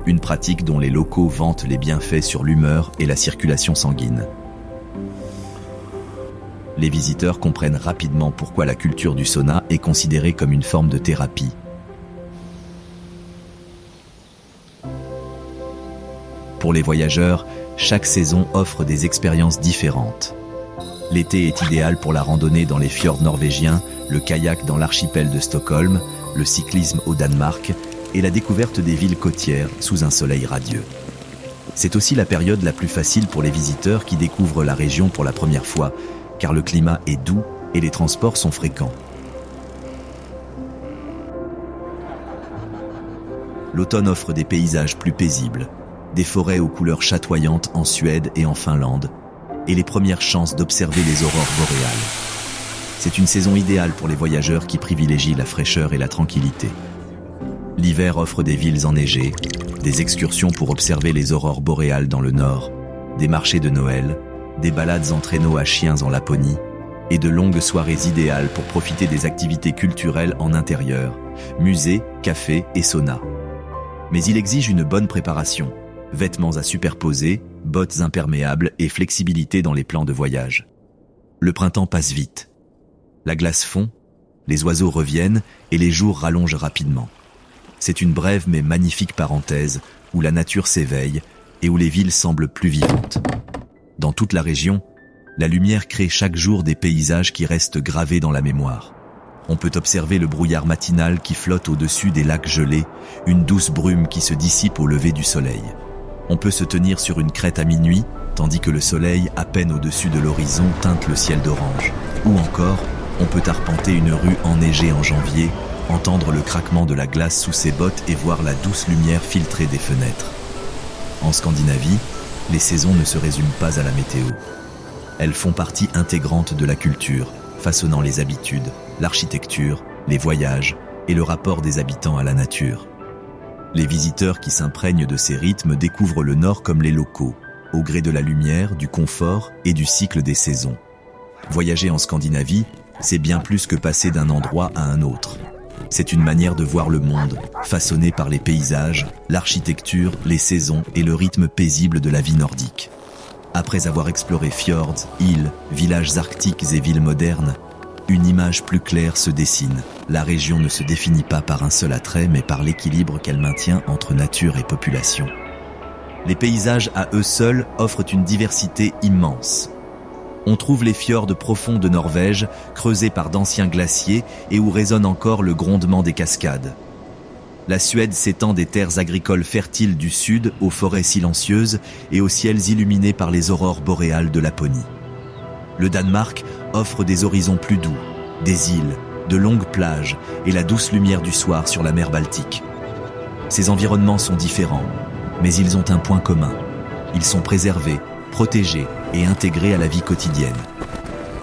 une pratique dont les locaux vantent les bienfaits sur l'humeur et la circulation sanguine. Les visiteurs comprennent rapidement pourquoi la culture du sauna est considérée comme une forme de thérapie. Pour les voyageurs, chaque saison offre des expériences différentes. L'été est idéal pour la randonnée dans les fjords norvégiens, le kayak dans l'archipel de Stockholm, le cyclisme au Danemark et la découverte des villes côtières sous un soleil radieux. C'est aussi la période la plus facile pour les visiteurs qui découvrent la région pour la première fois, car le climat est doux et les transports sont fréquents. L'automne offre des paysages plus paisibles, des forêts aux couleurs chatoyantes en Suède et en Finlande, et les premières chances d'observer les aurores boréales. C'est une saison idéale pour les voyageurs qui privilégient la fraîcheur et la tranquillité. L'hiver offre des villes enneigées, des excursions pour observer les aurores boréales dans le nord, des marchés de Noël, des balades en traîneau à chiens en Laponie, et de longues soirées idéales pour profiter des activités culturelles en intérieur, musées, cafés et saunas. Mais il exige une bonne préparation, vêtements à superposer, bottes imperméables et flexibilité dans les plans de voyage. Le printemps passe vite. La glace fond, les oiseaux reviennent et les jours rallongent rapidement. C'est une brève mais magnifique parenthèse où la nature s'éveille et où les villes semblent plus vivantes. Dans toute la région, la lumière crée chaque jour des paysages qui restent gravés dans la mémoire. On peut observer le brouillard matinal qui flotte au-dessus des lacs gelés, une douce brume qui se dissipe au lever du soleil. On peut se tenir sur une crête à minuit, tandis que le soleil, à peine au-dessus de l'horizon, teinte le ciel d'orange. Ou encore, on peut arpenter une rue enneigée en janvier, entendre le craquement de la glace sous ses bottes et voir la douce lumière filtrée des fenêtres. En Scandinavie, les saisons ne se résument pas à la météo. Elles font partie intégrante de la culture, façonnant les habitudes, l'architecture, les voyages et le rapport des habitants à la nature. Les visiteurs qui s'imprègnent de ces rythmes découvrent le Nord comme les locaux, au gré de la lumière, du confort et du cycle des saisons. Voyager en Scandinavie, c'est bien plus que passer d'un endroit à un autre. C'est une manière de voir le monde, façonnée par les paysages, l'architecture, les saisons et le rythme paisible de la vie nordique. Après avoir exploré fjords, îles, villages arctiques et villes modernes, une image plus claire se dessine. La région ne se définit pas par un seul attrait, mais par l'équilibre qu'elle maintient entre nature et population. Les paysages à eux seuls offrent une diversité immense. On trouve les fjords profonds de Norvège, creusés par d'anciens glaciers et où résonne encore le grondement des cascades. La Suède s'étend des terres agricoles fertiles du sud aux forêts silencieuses et aux ciels illuminés par les aurores boréales de Laponie. Le Danemark offre des horizons plus doux, des îles, de longues plages et la douce lumière du soir sur la mer Baltique. Ces environnements sont différents, mais ils ont un point commun. Ils sont préservés, protégés et intégrés à la vie quotidienne.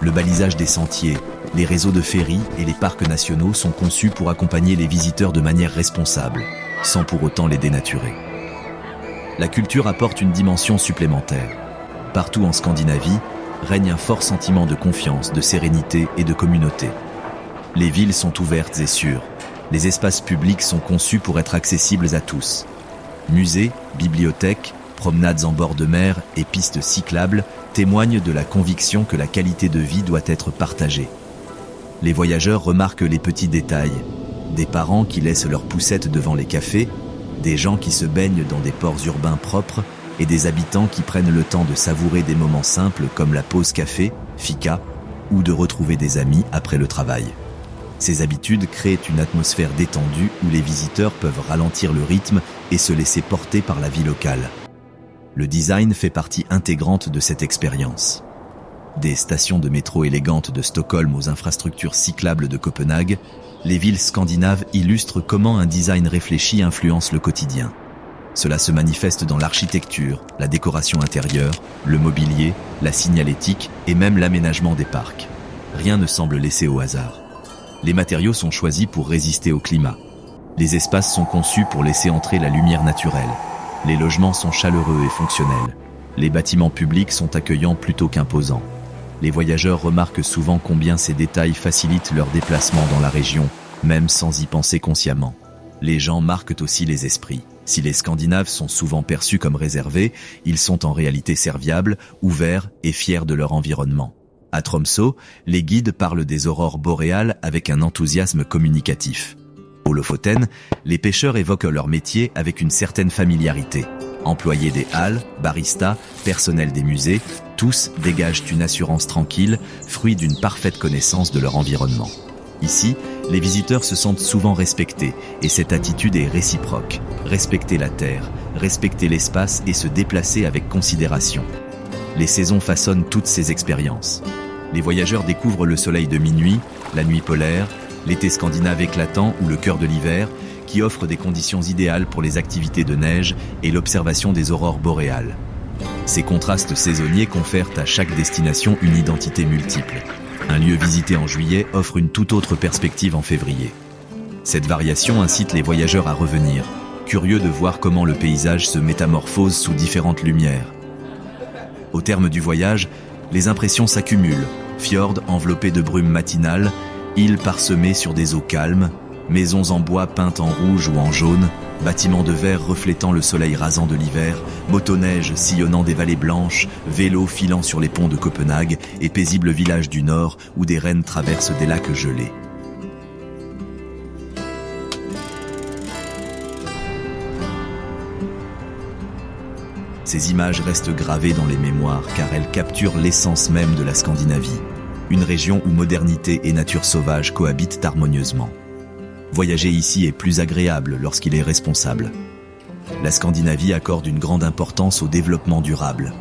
Le balisage des sentiers, les réseaux de ferries et les parcs nationaux sont conçus pour accompagner les visiteurs de manière responsable, sans pour autant les dénaturer. La culture apporte une dimension supplémentaire. Partout en Scandinavie, règne un fort sentiment de confiance, de sérénité et de communauté. Les villes sont ouvertes et sûres. Les espaces publics sont conçus pour être accessibles à tous. Musées, bibliothèques, promenades en bord de mer et pistes cyclables témoignent de la conviction que la qualité de vie doit être partagée. Les voyageurs remarquent les petits détails. Des parents qui laissent leurs poussettes devant les cafés, des gens qui se baignent dans des ports urbains propres et des habitants qui prennent le temps de savourer des moments simples comme la pause café, fika, ou de retrouver des amis après le travail. Ces habitudes créent une atmosphère détendue où les visiteurs peuvent ralentir le rythme et se laisser porter par la vie locale. Le design fait partie intégrante de cette expérience. Des stations de métro élégantes de Stockholm aux infrastructures cyclables de Copenhague, les villes scandinaves illustrent comment un design réfléchi influence le quotidien. Cela se manifeste dans l'architecture, la décoration intérieure, le mobilier, la signalétique et même l'aménagement des parcs. Rien ne semble laissé au hasard. Les matériaux sont choisis pour résister au climat. Les espaces sont conçus pour laisser entrer la lumière naturelle. Les logements sont chaleureux et fonctionnels. Les bâtiments publics sont accueillants plutôt qu'imposants. Les voyageurs remarquent souvent combien ces détails facilitent leur déplacement dans la région, même sans y penser consciemment. Les gens marquent aussi les esprits. Si les Scandinaves sont souvent perçus comme réservés, ils sont en réalité serviables, ouverts et fiers de leur environnement. À Tromsø, les guides parlent des aurores boréales avec un enthousiasme communicatif. Au Lofoten, les pêcheurs évoquent leur métier avec une certaine familiarité. Employés des halles, baristas, personnel des musées, tous dégagent une assurance tranquille, fruit d'une parfaite connaissance de leur environnement. Ici, les visiteurs se sentent souvent respectés et cette attitude est réciproque. Respecter la terre, respecter l'espace et se déplacer avec considération. Les saisons façonnent toutes ces expériences. Les voyageurs découvrent le soleil de minuit, la nuit polaire, l'été scandinave éclatant ou le cœur de l'hiver, qui offrent des conditions idéales pour les activités de neige et l'observation des aurores boréales. Ces contrastes saisonniers confèrent à chaque destination une identité multiple. Un lieu visité en juillet offre une toute autre perspective en février. Cette variation incite les voyageurs à revenir, curieux de voir comment le paysage se métamorphose sous différentes lumières. Au terme du voyage, les impressions s'accumulent. Fjords enveloppés de brume matinale, îles parsemées sur des eaux calmes, maisons en bois peintes en rouge ou en jaune, bâtiments de verre reflétant le soleil rasant de l'hiver, motoneige sillonnant des vallées blanches, vélos filant sur les ponts de Copenhague et paisibles villages du nord où des rennes traversent des lacs gelés. Ces images restent gravées dans les mémoires car elles capturent l'essence même de la Scandinavie, une région où modernité et nature sauvage cohabitent harmonieusement. Voyager ici est plus agréable lorsqu'il est responsable. La Scandinavie accorde une grande importance au développement durable.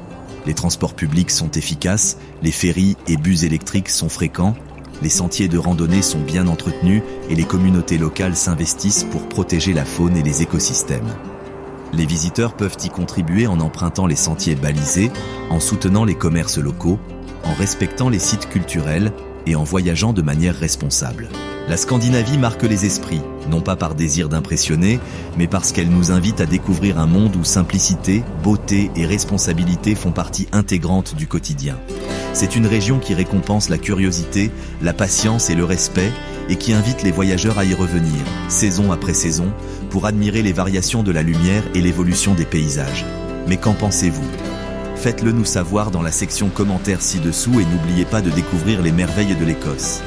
Les transports publics sont efficaces, les ferries et bus électriques sont fréquents, les sentiers de randonnée sont bien entretenus et les communautés locales s'investissent pour protéger la faune et les écosystèmes. Les visiteurs peuvent y contribuer en empruntant les sentiers balisés, en soutenant les commerces locaux, en respectant les sites culturels et en voyageant de manière responsable. La Scandinavie marque les esprits, non pas par désir d'impressionner, mais parce qu'elle nous invite à découvrir un monde où simplicité, beauté et responsabilité font partie intégrante du quotidien. C'est une région qui récompense la curiosité, la patience et le respect, et qui invite les voyageurs à y revenir, saison après saison, pour admirer les variations de la lumière et l'évolution des paysages. Mais qu'en pensez-vous ? Faites-le nous savoir dans la section commentaires ci-dessous et n'oubliez pas de découvrir les merveilles de l'Écosse.